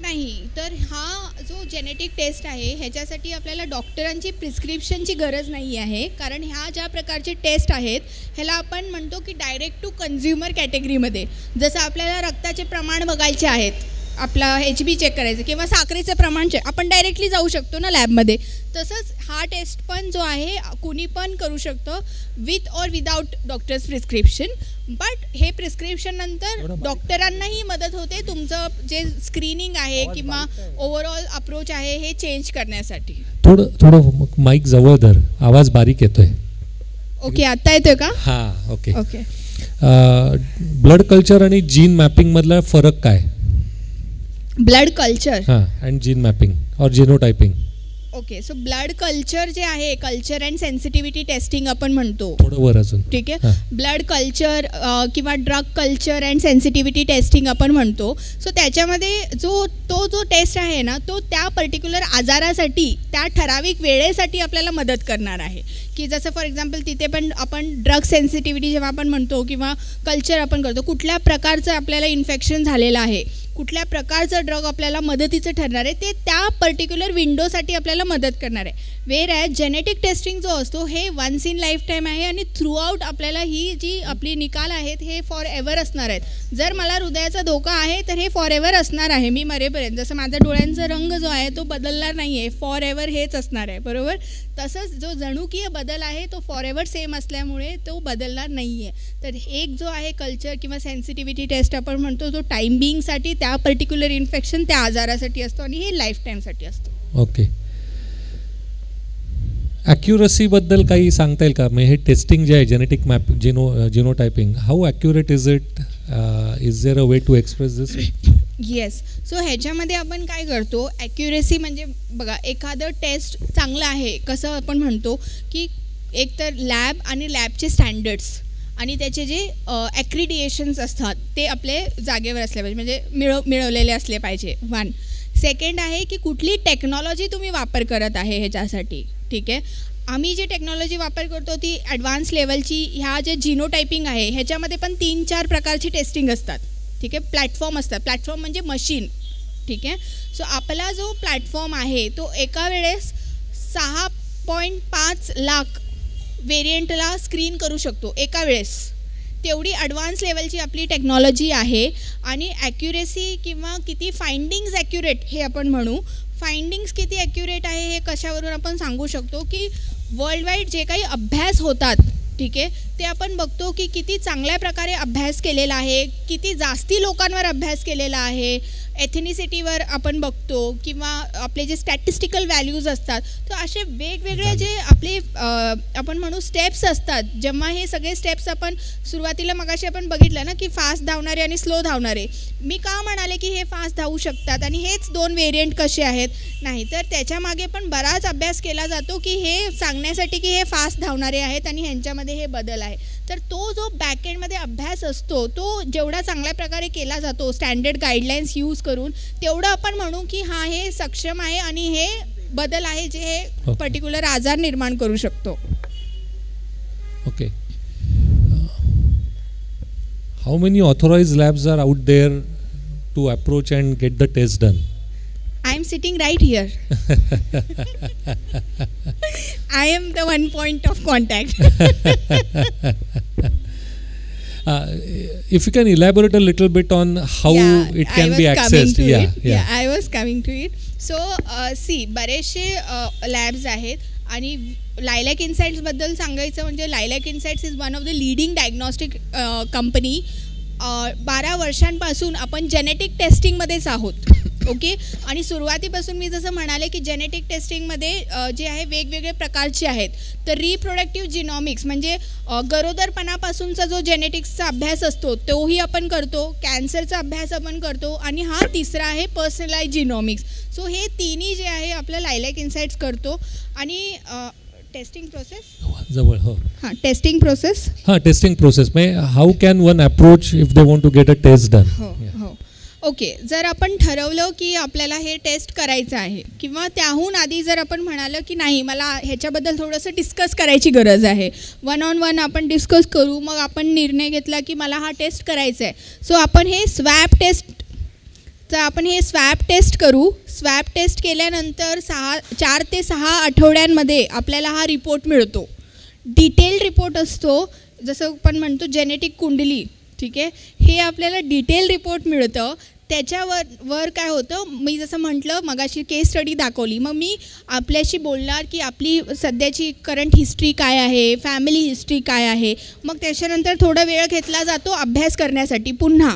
S2: नाही. तर हा जो जेनेटिक टेस्ट आहे ह्याच्यासाठी आपल्याला डॉक्टरांची प्रिस्क्रिप्शनची गरज नाही आहे, कारण ह्या ज्या प्रकारचे टेस्ट आहेत ह्याला आपण म्हणतो की डायरेक्ट टू कन्झ्युमर कॅटेगरीमध्ये. जसं आपल्याला रक्ताचे प्रमाण बघायचे आहेत, आपला HB चेक करायचं किंवा साखरेचं प्रमाण चेक आपण डायरेक्टली जाऊ शकतो ना लॅबमध्ये, तसंच हा टेस्ट पण जो आहे कुणी पण करू शकतो with or without doctors prescription. But हे प्रिस्क्रिप्शन नंतर डॉक्टरांनाही मदत होते तुमचं जे स्क्रीनिंग आहे किंवा ओव्हरऑल अप्रोच आहे हे चेंज करण्यासाठी.
S1: थोडं माईक जवळ धर, आवाज बारीक येतोय.
S2: ओके, आता येतोय का?
S1: हां, ओके.
S2: ओके.
S1: ब्लड कल्चर आणि जीन मॅपिंग मधला फरक काय?
S2: ब्लड कल्चर
S1: हां अँड जीन मॅपिंग और जिनोटायपिंग.
S2: ओके. सो ब्लड कल्चर जे आहे कल्चर अँड सेन्सिटिव्हिटी टेस्टिंग आपण म्हणतो,
S1: थोडं वर अजून,
S2: ठीक आहे. ब्लड कल्चर किंवा drug culture and sensitivity testing आपण म्हणतो. सो त्याच्यामध्ये जो टेस्ट आहे ना तो त्या पर्टिक्युलर आजारासाठी त्या ठराविक वेळेसाठी आपल्याला मदत करणार आहे. की जसं फॉर एक्झाम्पल तिथे पण आपण ड्रग सेन्सिटिव्हिटी जेव्हा आपण म्हणतो किंवा कल्चर आपण करतो, कुठल्या प्रकारचं आपल्याला इन्फेक्शन झालेलं आहे, कुठल्या प्रकारचं ड्रग आपल्याला मदतीचं ठरणार आहे ते त्या पर्टिक्युलर विंडोसाठी आपल्याला मदत करणार आहे. वेर ॲज जेनेटिक टेस्टिंग जो असतो हे वन्स इन लाईफ टाईम आहे आणि थ्रूआउट आपल्याला ही जी आपली निकाल आहेत हे फॉर एव्हर असणार आहेत. जर मला हृदयाचा धोका आहे तर हे फॉर एव्हर असणार आहे मी मरेपर्यंत. जसं माझ्या डोळ्यांचा रंग जो आहे तो बदलणार नाही आहे, फॉर एव्हर हेच असणार आहे, बरोबर. तसंच जो जनुकीय बदल आहे तो फॉर एव्हर सेम असल्यामुळे तो बदलणार नाही आहे. तर एक जो आहे कल्चर किंवा सेन्सिटिव्हिटी टेस्ट आपण म्हणतो तो टाईम बिंगसाठी त्या पर्टिक्युलर इन्फेक्शन त्या आजारासाठी असतो आणि हे लाईफ टाईमसाठी असतो.
S3: ओके. ॲक्युरसीबद्दल काही सांगता येईल का? म्हणजे हे टेस्टिंग जे आहे genetic map genotyping, how accurate is it? Is there a way to express this?
S2: Yes. So ह्याच्यामध्ये आपण काय करतो, ॲक्युरेसी म्हणजे बघा एखादं टेस्ट चांगलं आहे कसं आपण म्हणतो की एक तर लॅब आणि लॅबचे स्टँडर्ड्स आणि त्याचे जे ॲक्रिडिएशन्स असतात ते आपले जागेवर असले पाहिजे, म्हणजे मिळवलेले असले पाहिजे. वन. सेकंड आहे की कुठली टेक्नॉलॉजी तुम्ही वापर करत आहे ह्याच्यासाठी. ठीक आहे. आम्ही जी टेक्नॉलॉजी वापर करतो ती ॲडव्हान्स लेवलची. ह्या जे जिनोटायपिंग आहे ह्याच्यामध्ये पण 3-4 प्रकारची टेस्टिंग असतात. ठीक आहे. प्लॅटफॉर्म असतात. प्लॅटफॉर्म म्हणजे मशीन. ठीक आहे. सो आपला जो प्लॅटफॉर्म आहे तो एका वेळेस 6.5 लाख व्हेरियंटला स्क्रीन करू शकतो एका वेळेस. तेवढी ॲडव्हान्स लेवलची आपली टेक्नॉलॉजी आहे. आणि ॲक्युरेसी किंवा किती फाइंडिंग्स ॲक्युरेट हे आपण म्हणू. फाइंडिंग्स किती ॲक्युरेट आहे हे कशावरून आपण सांगू शकतो की वर्ल्ड वाईड जे काही अभ्यास होतात, ठीक आहे, ते आपण बघतो की किती चांगल्या प्रकारे अभ्यास केलेला आहे, किती जास्ती लोकांवर अभ्यास केलेला आहे. एथनिसिटीवर आपण बघतो किंवा आपले जे स्टॅटिस्टिकल व्हॅल्यूज असतात. तर असे वेगवेगळे जे आपले आपण म्हणू स्टेप्स असतात. जेव्हा हे सगळे स्टेप्स आपण सुरुवातीला मगाशी आपण बघितलं ना की फास्ट धावणारे आणि स्लो धावणारे. मी का म्हणाले की हे फास्ट धावू शकतात आणि हेच 2 व्हेरियंट कसे आहेत? नाही तर त्याच्यामागे पण बराच अभ्यास केला जातो की हे सांगण्यासाठी की हे फास्ट धावणारे आहेत आणि ह्यांच्यामध्ये हे बदल आहे. तर तो जो बॅकएंडमध्ये अभ्यास असतो तो जेवढा चांगल्या प्रकारे केला जातो स्टँडर्ड गाईडलाईन्स यूज करून, तेवढं आपण म्हणू की हां हे सक्षम आहे आणि हे बदल आहे जे हे पर्टिक्युलर आजार निर्माण करू शकतो.
S3: Okay. How many authorised labs are out there to approach and get the test done?
S2: I am sitting right here. I am the one point of contact.
S3: If you can elaborate a little bit on how it can be accessed.
S2: Yeah, I was coming to it. So, see, बरेचसे लॅब्स आहेत आणि लायलॅक इन्साइट्सबद्दल सांगायचं म्हणजे Lilac insights is one of the leading diagnostic company. 12 वर्षांपासून आपण जेनेटिक टेस्टिंगमध्येच आहोत. ओके. आणि सुरुवातीपासून मी जसं म्हणाले की जेनेटिक टेस्टिंगमध्ये जे आहे वेगवेगळे प्रकारचे आहेत. तर रिप्रोडक्टिव्ह जिनॉमिक्स म्हणजे गरोदरपणापासूनचा जो जेनेटिक्सचा अभ्यास असतो तोही आपण करतो, कॅन्सरचा अभ्यास आपण करतो आणि हा तिसरा आहे पर्सनलाइज जिनॉमिक्स. सो हे तिन्ही जे आहे आपलं लायलॅक इन्साइट्स करतो. आणि टेस्टिंग प्रोसेस
S3: जवळ. हो.
S2: हां, टेस्टिंग प्रोसेस.
S3: हां, टेस्टिंग प्रोसेस म्हणजे how can one approach if they want to get a test done?
S2: हो हो. ओके. जर आपण ठरवलं की आपल्याला हे टेस्ट करायचं आहे किंवा त्याहून आधी जर आपण म्हणालं की नाही मला ह्याच्याबद्दल थोडंसं डिस्कस करायची गरज आहे, 1-on-1 आपण डिस्कस करू, मग आपण निर्णय घेतला की मला हा टेस्ट करायचा आहे. सो आपण हे स्वॅब टेस्ट करू. स्वॅब टेस्ट केल्यानंतर 4 ते 6 आठवड्यांमध्ये आपल्याला हा रिपोर्ट मिळतो. डिटेल्ड रिपोर्ट असतो, जसं आपण म्हणतो जेनेटिक कुंडली. ठीक आहे. हे आपल्याला डिटेल रिपोर्ट मिळतं. त्याच्यावर काय होतं, मी जसं म्हटलं मगाशी केस स्टडी दाखवली, मग मी आपल्याशी बोलणार की आपली सध्याची करंट हिस्ट्री काय आहे, फॅमिली हिस्ट्री काय आहे. मग त्याच्यानंतर थोडा वेळ घेतला जातो अभ्यास करण्यासाठी पुन्हा.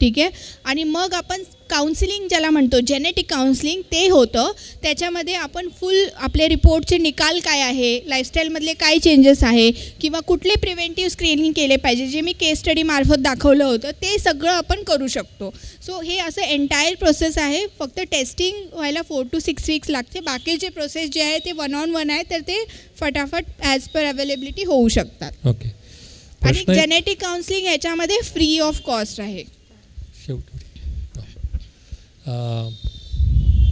S2: ठीक आहे. आणि मग आपण काउन्सिलिंग ज्याला म्हणतो जेनेटिक काउन्सिलिंग ते होतं. त्याच्यामध्ये आपण फुल आपले रिपोर्टचे निकाल काय आहे, लाईफस्टाईलमधले काय चेंजेस आहे किंवा कुठले प्रिव्हेंटिव्ह स्क्रीनिंग केले पाहिजे जे मी केस स्टडीमार्फत दाखवलं होतं ते सगळं आपण करू शकतो. सो हे असं एंटायर प्रोसेस आहे. फक्त टेस्टिंग व्हायला 4 to 6 वीक्स लागते. बाकीचे प्रोसेस जे आहे ते 1-on-1 आहे तर ते फटाफट ॲज पर अवेलेबिलिटी होऊ शकतात.
S3: ओके.
S2: आणि जेनेटिक काउन्सिलिंग ह्याच्यामध्ये फ्री ऑफ कॉस्ट आहे.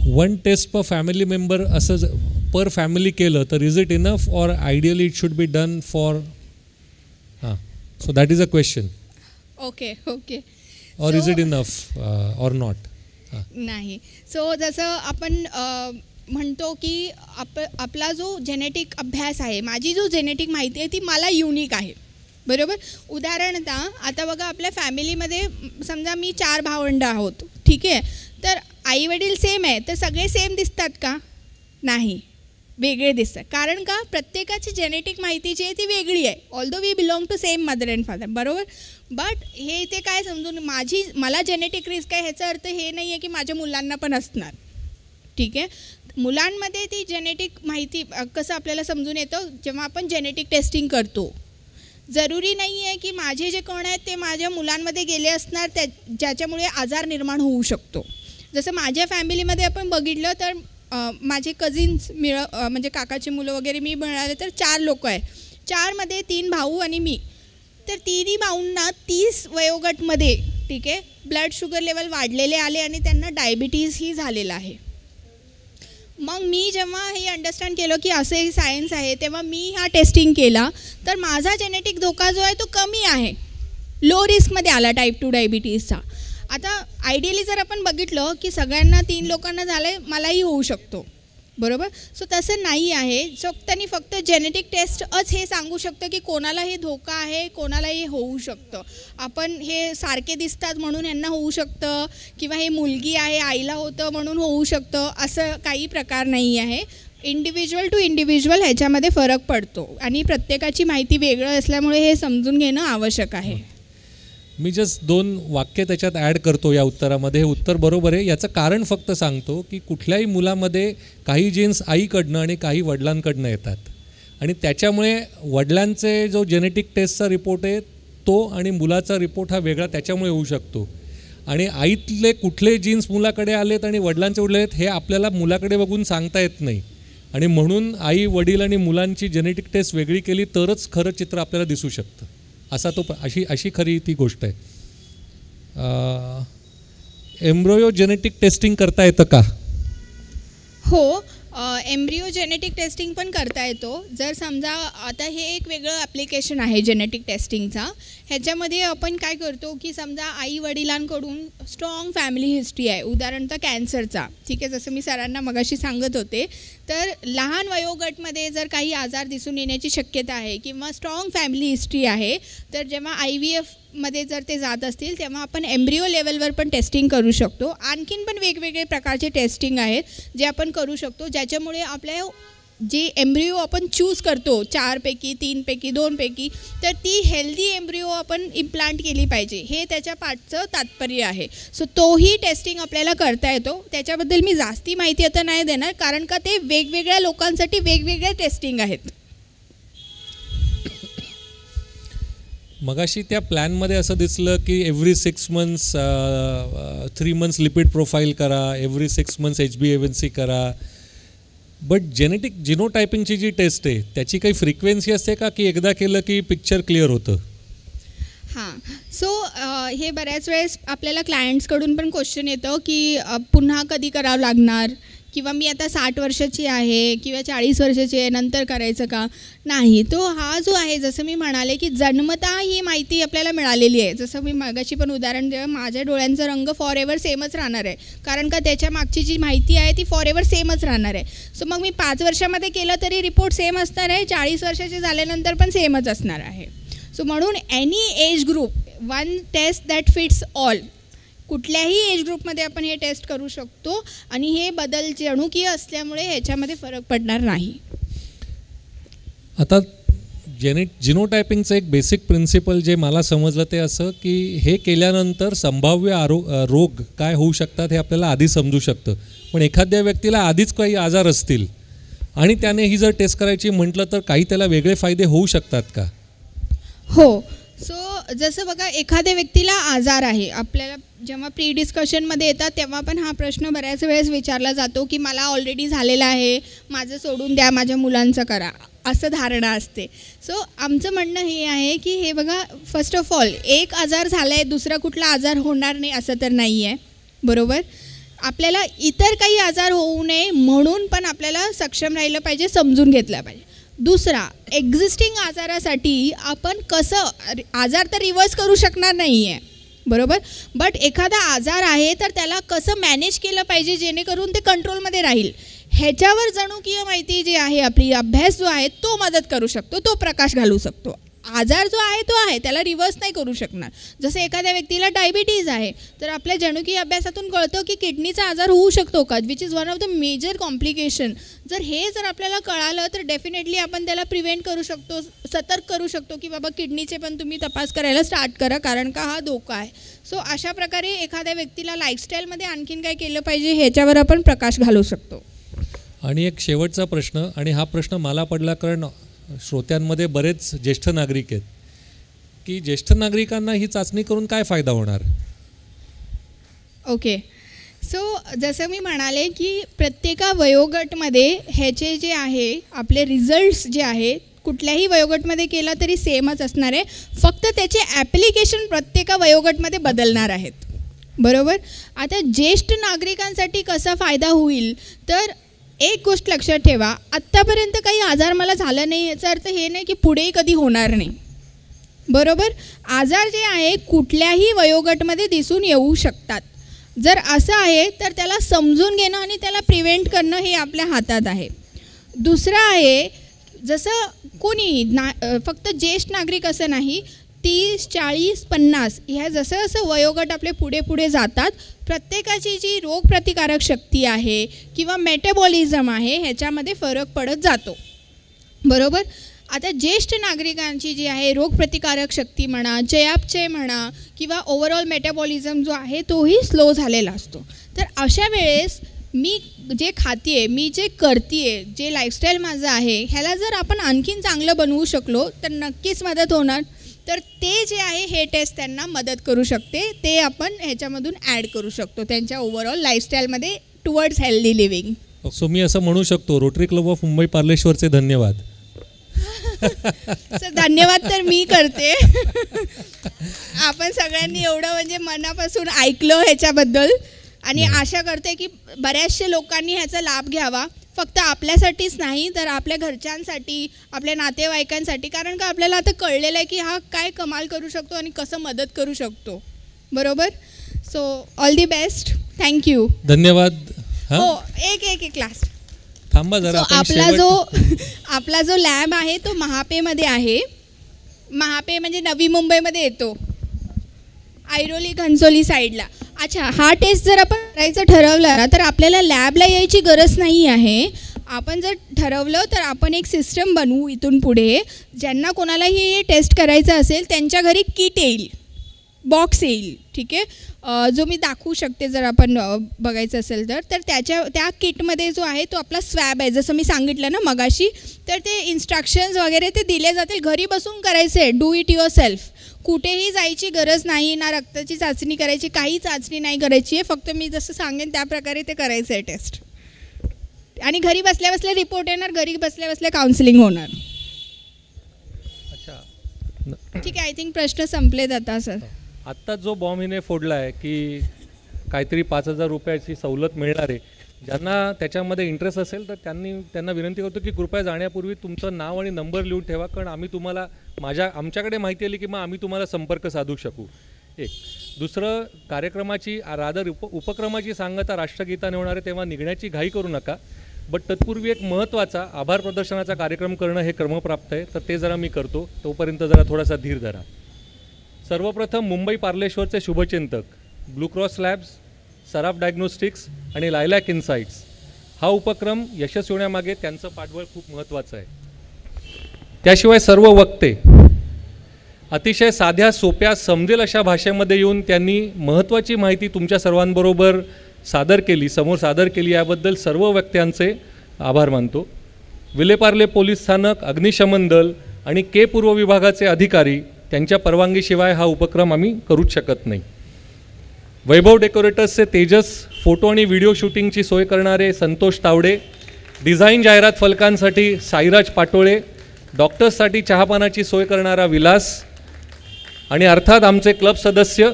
S3: One test per family member असं पर फॅमिली केलं तर is it enough or ideally it should be done for? हां, so that is a question.
S2: Okay.
S3: Or is it enough or not?
S2: नाही. सो जसं आपण म्हणतो की आपला जो जेनेटिक अभ्यास आहे, माझी जो जेनेटिक माहिती आहे ती मला युनिक आहे, बरोबर. उदाहरणतः आता बघा, आपल्या फॅमिलीमध्ये समजा मी 4 भावंड आहोत, ठीक आहे. तर आईवडील सेम आहे, तर सगळे सेम दिसतात का? नाही, वेगळे दिसतात. कारण का? प्रत्येकाची जेनेटिक माहिती जी आहे ती वेगळी आहे. Although we belong to same mother and father, बरोबर. बट हे इथे काय समजून, मला जेनेटिक रिस्क आहे ह्याचा अर्थ हे नाही आहे की माझ्या मुलांना पण असणार, ठीक आहे. मुलांमध्ये ती जेनेटिक माहिती कसं आपल्याला समजून येतं, जेव्हा आपण जेनेटिक टेस्टिंग करतो. जरुरी नाही आहे की माझे जे कण आहेत ते माझ्या मुलांमध्ये गेले असणार, ज्याच्यामुळे आजार निर्माण होऊ शकतो. जसं माझ्या फॅमिलीमध्ये आपण बघितलं तर माझे कझिन्स म्हणजे काकाची मुलं वगैरे मी मिळाले तर 4 लोक आहे. 4मध्ये 3 भाऊ आणि मी. तर 3ही भाऊंना 30 वयोगटमध्ये, ठीक आहे, ब्लड शुगर लेवल वाढलेले आले आणि त्यांना डायबिटीजही झालेला आहे. मग मी जेव्हा हे अंडरस्टँड केलं की असं एक सायन्स आहे, तेव्हा मी हा टेस्टिंग केला. तर माझा जेनेटिक धोका जो आहे तो कमी आहे, लो रिस्कमध्ये आला टाईप 2 डायबिटीजचा. आता आयडियली जर आपण बघितलं की सगळ्यांना 3 लोकांना झालं आहे, मलाही होऊ शकतो, बरोबर. सो तसं नाही आहे. सो त्यांनी फक्त जेनेटिक टेस्टच हे सांगू शकतं की कोणाला हे धोका आहे, कोणाला हे होऊ शकतं. आपण हे सारखे दिसतात म्हणून यांना होऊ शकतं, किंवा हे मुलगी आहे आईला होतं म्हणून होऊ शकतं, असं काही प्रकार नाही आहे. इंडिव्हिज्युअल टू इंडिव्हिज्युअल ह्याच्यामध्ये फरक पडतो आणि प्रत्येकाची माहिती वेगळं असल्यामुळे हे समजून घेणं आवश्यक आहे.
S3: मी जस्ट 2 वाक्य त्याच्यात ॲड करतो या उत्तरामध्ये. हे उत्तर बरोबर आहे. याचं कारण फक्त सांगतो की कुठल्याही मुलामध्ये काही जीन्स आईकडनं आणि काही वडिलांकडनं येतात, आणि त्याच्यामुळे वडिलांचे जो जेनेटिक टेस्टचा रिपोर्ट आहे तो आणि मुलाचा रिपोर्ट हा वेगळा त्याच्यामुळे होऊ शकतो. आणि आईतले कुठले जीन्स मुलाकडे आलेत आणि वडिलांचे उडले आहेत हे आपल्याला मुलाकडे बघून सांगता येत नाही. आणि म्हणून आई, वडील आणि मुलांची जेनेटिक टेस्ट वेगळी केली तरच खरं चित्र आपल्याला दिसू शकतं. अशी खरी ती गोष्ट आहे. एम्ब्रियो जेनेटिक टेस्टिंग करता येतं का?
S2: हो, एम्ब्रियो जेनेटिक टेस्टिंग पण करता येतो. जर समजा आता हे एक वेगळं ॲप्लिकेशन आहे जेनेटिक टेस्टिंगचा. ह्याच्यामध्ये आपण काय करतो की समजा आई वडिलांकडून स्ट्रॉंग फॅमिली हिस्ट्री आहे, उदाहरणतः कॅन्सरचा, ठीक आहे, जसं मी सरांना मगाशी सांगत होते. तर लहान वयोगटमध्ये जर काही आजार दिसून येण्याची शक्यता आहे किंवा स्ट्रॉंग फॅमिली हिस्ट्री आहे, तर जेव्हा IVFमध्ये जर ते जात असतील तेव्हा आपण एम्ब्रिओ लेवलवर पण टेस्टिंग करू शकतो. आणखीन पण वेगवेगळे प्रकारचे टेस्टिंग आहेत जे आपण करू शकतो, ज्याच्यामुळे आपल्या जे एम्ब्रिओ आपण चूज करतो 4पैकी 3पैकी 2पैकी, तर ती हेल्दी एम्ब्रिओ आपण इम्प्लांट केली पाहिजे, हे त्याच्या पाठचं तात्पर्य आहे. सो तोही टेस्टिंग आपल्याला करता येतो. त्याच्याबद्दल मी जास्ती माहिती आता नाही देणार, कारण का ते वेगवेगळ्या लोकांसाठी वेगवेगळे टेस्टिंग आहेत.
S3: मगाशी त्या प्लॅनमध्ये असं दिसलं की every 6 months 3 months lipid profile करा, एव्हरी 6 months HbA1c करा. बट जेनेटिक जिनोटायपिंगची जी टेस्ट आहे त्याची काही फ्रिक्वेन्सी असते का, की एकदा केलं की पिक्चर क्लिअर होतं?
S2: हां, सो हे बऱ्याच वेळेस आपल्याला क्लायंट्सकडून पण क्वेश्चन येतं की पुन्हा कधी करावं लागणार, किंवा मी आता 60 वर्षाची आहे किंवा 40 वर्षाची आहे, नंतर करायचं का? नाही, तो हा जो आहे, जसं मी म्हणाले की जन्मतः ही माहिती आपल्याला मिळालेली आहे. जसं मी मागाशी पण उदाहरण दिलं, माझ्या डोळ्यांचा रंग फॉर एव्हर सेमच राहणार आहे, कारण का त्याच्या मागची जी माहिती आहे ती फॉर एव्हर सेमच राहणार आहे. सो मग मी 5 वर्षामध्ये केलं तरी रिपोर्ट सेम असणार आहे, 40 वर्षाचे झाल्यानंतर पण सेमच असणार आहे. सो म्हणून any age group, one test that fits all. कुठल्याही एज ग्रुपमध्ये आपण हे टेस्ट करू शकतो आणि हे बदल जनुकीय असल्यामुळे ह्याच्यामध्ये फरक पडणार नाही.
S3: आता जिनोटायपिंगचं एक बेसिक प्रिन्सिपल जे मला समजलं ते असं की हे केल्यानंतर संभाव्य रोग काय होऊ शकतात हे आपल्याला आधी समजू शकतं. पण एखाद्या व्यक्तीला आधीच काही आजार असतील आणि त्याने ही जर टेस्ट करायची म्हटलं तर काही त्याला वेगळे फायदे होऊ शकतात का?
S2: हो, सो जसं बघा, एखाद्या व्यक्तीला आजार आहे, आपल्याला जेव्हा प्री डिस्कशनमध्ये येतात तेव्हा पण हा प्रश्न बऱ्याच वेळेस विचारला जातो की मला ऑलरेडी झालेला आहे, माझं सोडून द्या, माझ्या मुलांचं करा, असं धारणा असते. सो आमचं म्हणणं हे आहे की हे बघा, फर्स्ट ऑफ ऑल एक आजार झाला आहे, दुसरा कुठला आजार होणार नाही असं तर नाही आहे, बरोबर. आपल्याला इतर काही आजार होऊ नये म्हणून पण आपल्याला सक्षम राहिलं पाहिजे, समजून घेतलं पाहिजे. दुसरा, एक्झिस्टिंग आजारासाठी आपण कसं, आजार तर रिव्हर्स करू शकणार नाही आहे, बरोबर. बट एखादा आजार आहे तर त्याला कसं मॅनेज केलं पाहिजे जेणेकरून ते कंट्रोलमध्ये राहील, ह्याच्यावर जनुकीय माहिती जी आहे आपली, अभ्यास जो आहे तो मदत करू शकतो, तो प्रकाश घालू शकतो. आजार जो आहे तो आहे, त्याला रिव्हर्स नाही करू शकणार. जसं एखाद्या व्यक्तीला डायबिटीज आहे तर आपल्या जनुकीय अभ्यासातून कळतं की किडनीचा आजार होऊ शकतो का, which is one of the major complication. जर आपल्याला कळालं तर डेफिनेटली आपण त्याला प्रिव्हेंट करू शकतो, सतर्क करू शकतो की बाबा किडनीचे पण तुम्ही तपास करायला स्टार्ट करा, कारण का हा धोका आहे. सो अशा प्रकारे एखाद्या व्यक्तीला लाईफस्टाईलमध्ये आणखीन काय केलं पाहिजे ह्याच्यावर आपण प्रकाश घालू शकतो.
S3: आणि एक शेवटचा प्रश्न, आणि हा प्रश्न मला पडला कारण श्रोत्यांमध्ये बरेच ज्येष्ठ नागरिक आहेत, की ज्येष्ठ नागरिकांना ही चाचणी करून काय फायदा होणार?
S2: ओके, सो जसं मी म्हणाले की प्रत्येक वयोगटमध्ये ह्याचे जे आहे आपले रिझल्ट्स जे आहे कुठल्याही वयोगटमध्ये केला तरी सेमच असणार आहे, फक्त त्याचे ॲप्लिकेशन प्रत्येक वयोगटमध्ये बदलणार आहेत. बरोबर. आता ज्येष्ठ नागरिकांसाठी कसा फायदा होईल तर एक गोष्ट लक्षात ठेवा, आत्तापर्यंत काही आजार मला झाला नाही याचा अर्थ हे नाही की पुढेही कधी होणार नाही. बरोबर. आजार जे आहे कुठल्याही वयोगटमध्ये दिसून येऊ शकतात. जर असं आहे तर त्याला समजून घेणं आणि त्याला प्रिव्हेंट करणं हे आपल्या हातात आहे. दुसरं आहे, जसं कोणी फक्त ज्येष्ठ नागरिक असं नाही, 30, 40, 50 ह्या जसं जसं वयोगट आपले पुढे पुढे जातात प्रत्येकाची जी रोगप्रतिकारक शक्ती आहे किंवा मेटाबॉलिझम आहे ह्याच्यामध्ये फरक पडत जातो. बरोबर. आता ज्येष्ठ नागरिकांची जी आहे रोगप्रतिकारक शक्ती म्हणा, चयापचय म्हणा किंवा ओव्हरऑल मेटाबॉलिझम जो आहे तोही स्लो झालेला असतो. तर अशा वेळेस मी जे खाते, मी जे करते, जे लाईफस्टाईल माझं आहे ह्याला जर आपण आणखीन चांगलं बनवू शकलो तर नक्कीच मदत होणार. तर ते जे आहे हे टेस्ट त्यांना मदत करू शकते, ते आपण ह्याच्यामधून ॲड करू शकतो त्यांच्या ओव्हरऑल लाईफस्टाईलमध्ये टुवर्ड्स हेल्दी लिव्हिंग.
S3: सो मी असं म्हणू शकतो, रोटरी क्लब ऑफ मुंबई पार्लेश्वरचे धन्यवाद.
S2: सर धन्यवाद तर मी करते. आपण सगळ्यांनी एवढं म्हणजे मनापासून ऐकलं ह्याच्याबद्दल आणि आशा करते की बऱ्याचशा लोकांनी ह्याचा लाभ घ्यावा. फक्त आपल्यासाठीच नाही तर आपल्या घरच्यांसाठी, आपल्या नातेवाईकांसाठी, कारण का आपल्याला आता कळलेलं आहे की हा काय कमाल करू शकतो आणि कसं मदत करू शकतो. बरोबर. So all the best. Thank you.
S3: धन्यवाद.
S2: हो, एक लास्ट
S3: थांबा जरा.
S2: आपला जो लॅब आहे तो महापेमध्ये आहे. महापे म्हणजे नवी मुंबईमध्ये येतो, ऐरोली घनसोली साईडला. अच्छा, हा टेस्ट जर आपण करायचं ठरवलं ना तर आपल्याला लॅबला यायची गरज नाही आहे. आपण जर ठरवलं तर आपण एक सिस्टम बनवू इथून पुढे, ज्यांना कोणालाही हे टेस्ट करायचं असेल त्यांच्या घरी किट येईल, बॉक्स येईल. ठीक आहे, जो मी दाखवू शकते जर आपण बघायचं असेल तर त्या किटमध्ये जो आहे तो आपला स्वॅब आहे, जसं मी सांगितलं ना मगाशी. तर ते इन्स्ट्रक्शन्स वगैरे ते दिले जातील, घरी बसून करायचे, डू इट युअर सेल्फ. कुठेही जायची गरज नाही, ना रक्ताची चाचणी करायची, काही चाचणी नाही करायची आहे. फक्त मी जसं सांगेन त्याप्रकारे ते करायचं आहे टेस्ट. आणि घरी बसल्या बसल्या रिपोर्ट येणार, घरी बसल्या बसल्या काउन्सिलिंग होणार.
S1: अच्छा,
S2: ठीक आहे. आय थिंक प्रश्न संपलेत आता सर.
S1: आत्ता जो बॉम्ब हिने फोडला आहे की काहीतरी 5,000 रुपयाची सवलत मिळणार आहे, ज्यांना त्याच्यामध्ये इंटरेस्ट असेल तर त्यांना विनंती करतो की कृपया जाण्यापूर्वी तुमचं नाव आणि नंबर लिहून ठेवा, कारण आम्ही तुम्हाला आमच्याकडे माहिती आली की मग आम्ही तुम्हाला संपर्क साधू शकू. एक. दुसरं, कार्यक्रमाची उपक्रमाची सांगता राष्ट्रगीताने होणार आहे तेव्हा निघण्याची घाई करू नका. बट तत्पूर्वी एक महत्त्वाचा आभार प्रदर्शनाचा कार्यक्रम करणं हे क्रमप्राप्त आहे, तर ते जरा मी करतो. तोपर्यंत जरा थोडासा धीर धरा. सर्वप्रथम मुंबई पार्लेश्वरचे शुभचिंतक ब्लू क्रॉस लॅब्स, सराफ डायग्नोस्टिक्स आणि लायलॅक इन्साइट्स हा उपक्रम यशस्वी होण्यामागे त्यांचं पाठबळ खूप महत्त्वाचं आहे. त्याशिवाय सर्व वक्ते अतिशय साध्या सोप्या समजेल अशा भाषेमध्ये येऊन त्यांनी महत्त्वाची माहिती तुमच्या सर्वांबरोबर समोर सादर केली, याबद्दल सर्व वक्त्यांचे आभार मानतो. विलेपार्ले पोलीस स्थानक, अग्निशमन दल आणि के पूर्व विभागाचे अधिकारी त्यांच्या परवानगीशिवाय हा उपक्रम आम्ही करूच शकत नाही. वैभव डेकोरेटर्सचे तेजस फोटो आणि व्हिडिओ शूटिंगची सोय करणारे संतोष तावडे, डिझाईन जाहिरात फलकांसाठी साईराज पाटोळे, डॉक्टर्ससाठी चहापानाची सोय करणारा विलास आणि अर्थात आमचे क्लब सदस्य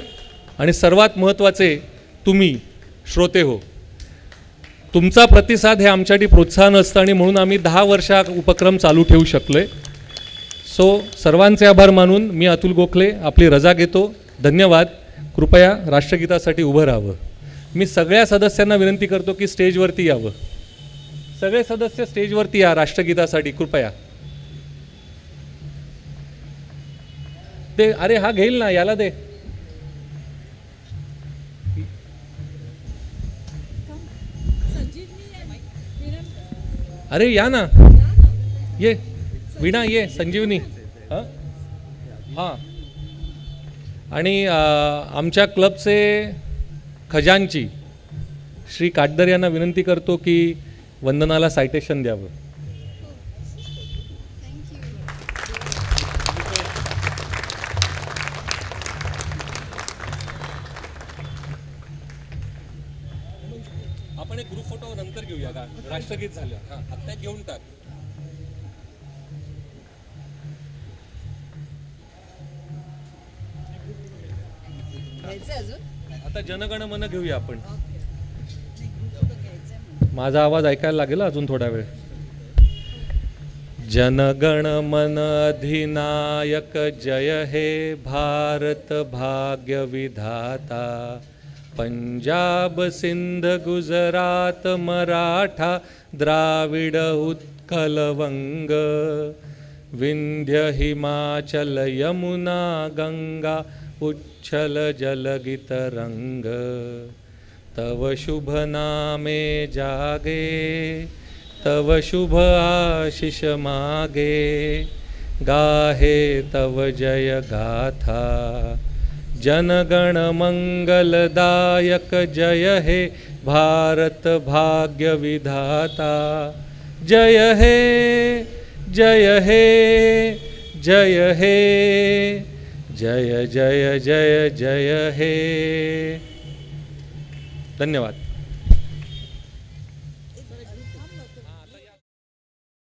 S1: आणि सर्वात महत्त्वाचे तुम्ही श्रोते हो. तुमचा प्रतिसाद हे आमच्यासाठी प्रोत्साहन असतं आणि म्हणून आम्ही 10 वर्ष उपक्रम चालू ठेवू शकलो आहे. सो सर्वांचे आभार मानून मी अतुल गोखले आपली रजा घेतो. धन्यवाद. कृपया राष्ट्रगीतासाठी उभं राहावं. मी सगळ्या सदस्यांना विनंती करतो की स्टेजवरती यावं. सगळे सदस्य स्टेजवरती या राष्ट्रगीतासाठी कृपया. ते अरे हा घेईल ना, याला दे. अरे या ना, ये वीणा, ये संजीवनी. हां आणि आमच्या क्लबचे खजांची श्री काटदर यांना विनंती करतो की वंदनाला सायटेशन द्यावं. आपण एक ग्रुप फोटो नंतर घेऊया का, राष्ट्रगीत झालं. हां आत्ता घेऊन टाक. आता जनगण मन घेऊया आपण. माझा आवाज ऐकायला लागेल अजून थोडा वेळ. जनगण मन अधिनायक जय हे भारत भाग्य विधाता. पंजाब सिंध गुजरात मराठा द्राविड उत्कल वंग. विंध्य हिमाचल यमुना गंगा उच्छल जलगित रंग. तव शुभ नामे जागे तव शुभ आशीष मागे. गाहे तव जय गाथा. जनगण मंगलदायक जय हे भारत भाग्य विधाता. जय हे जय हे जय हे जय जय जय जय हे. धन्यवाद.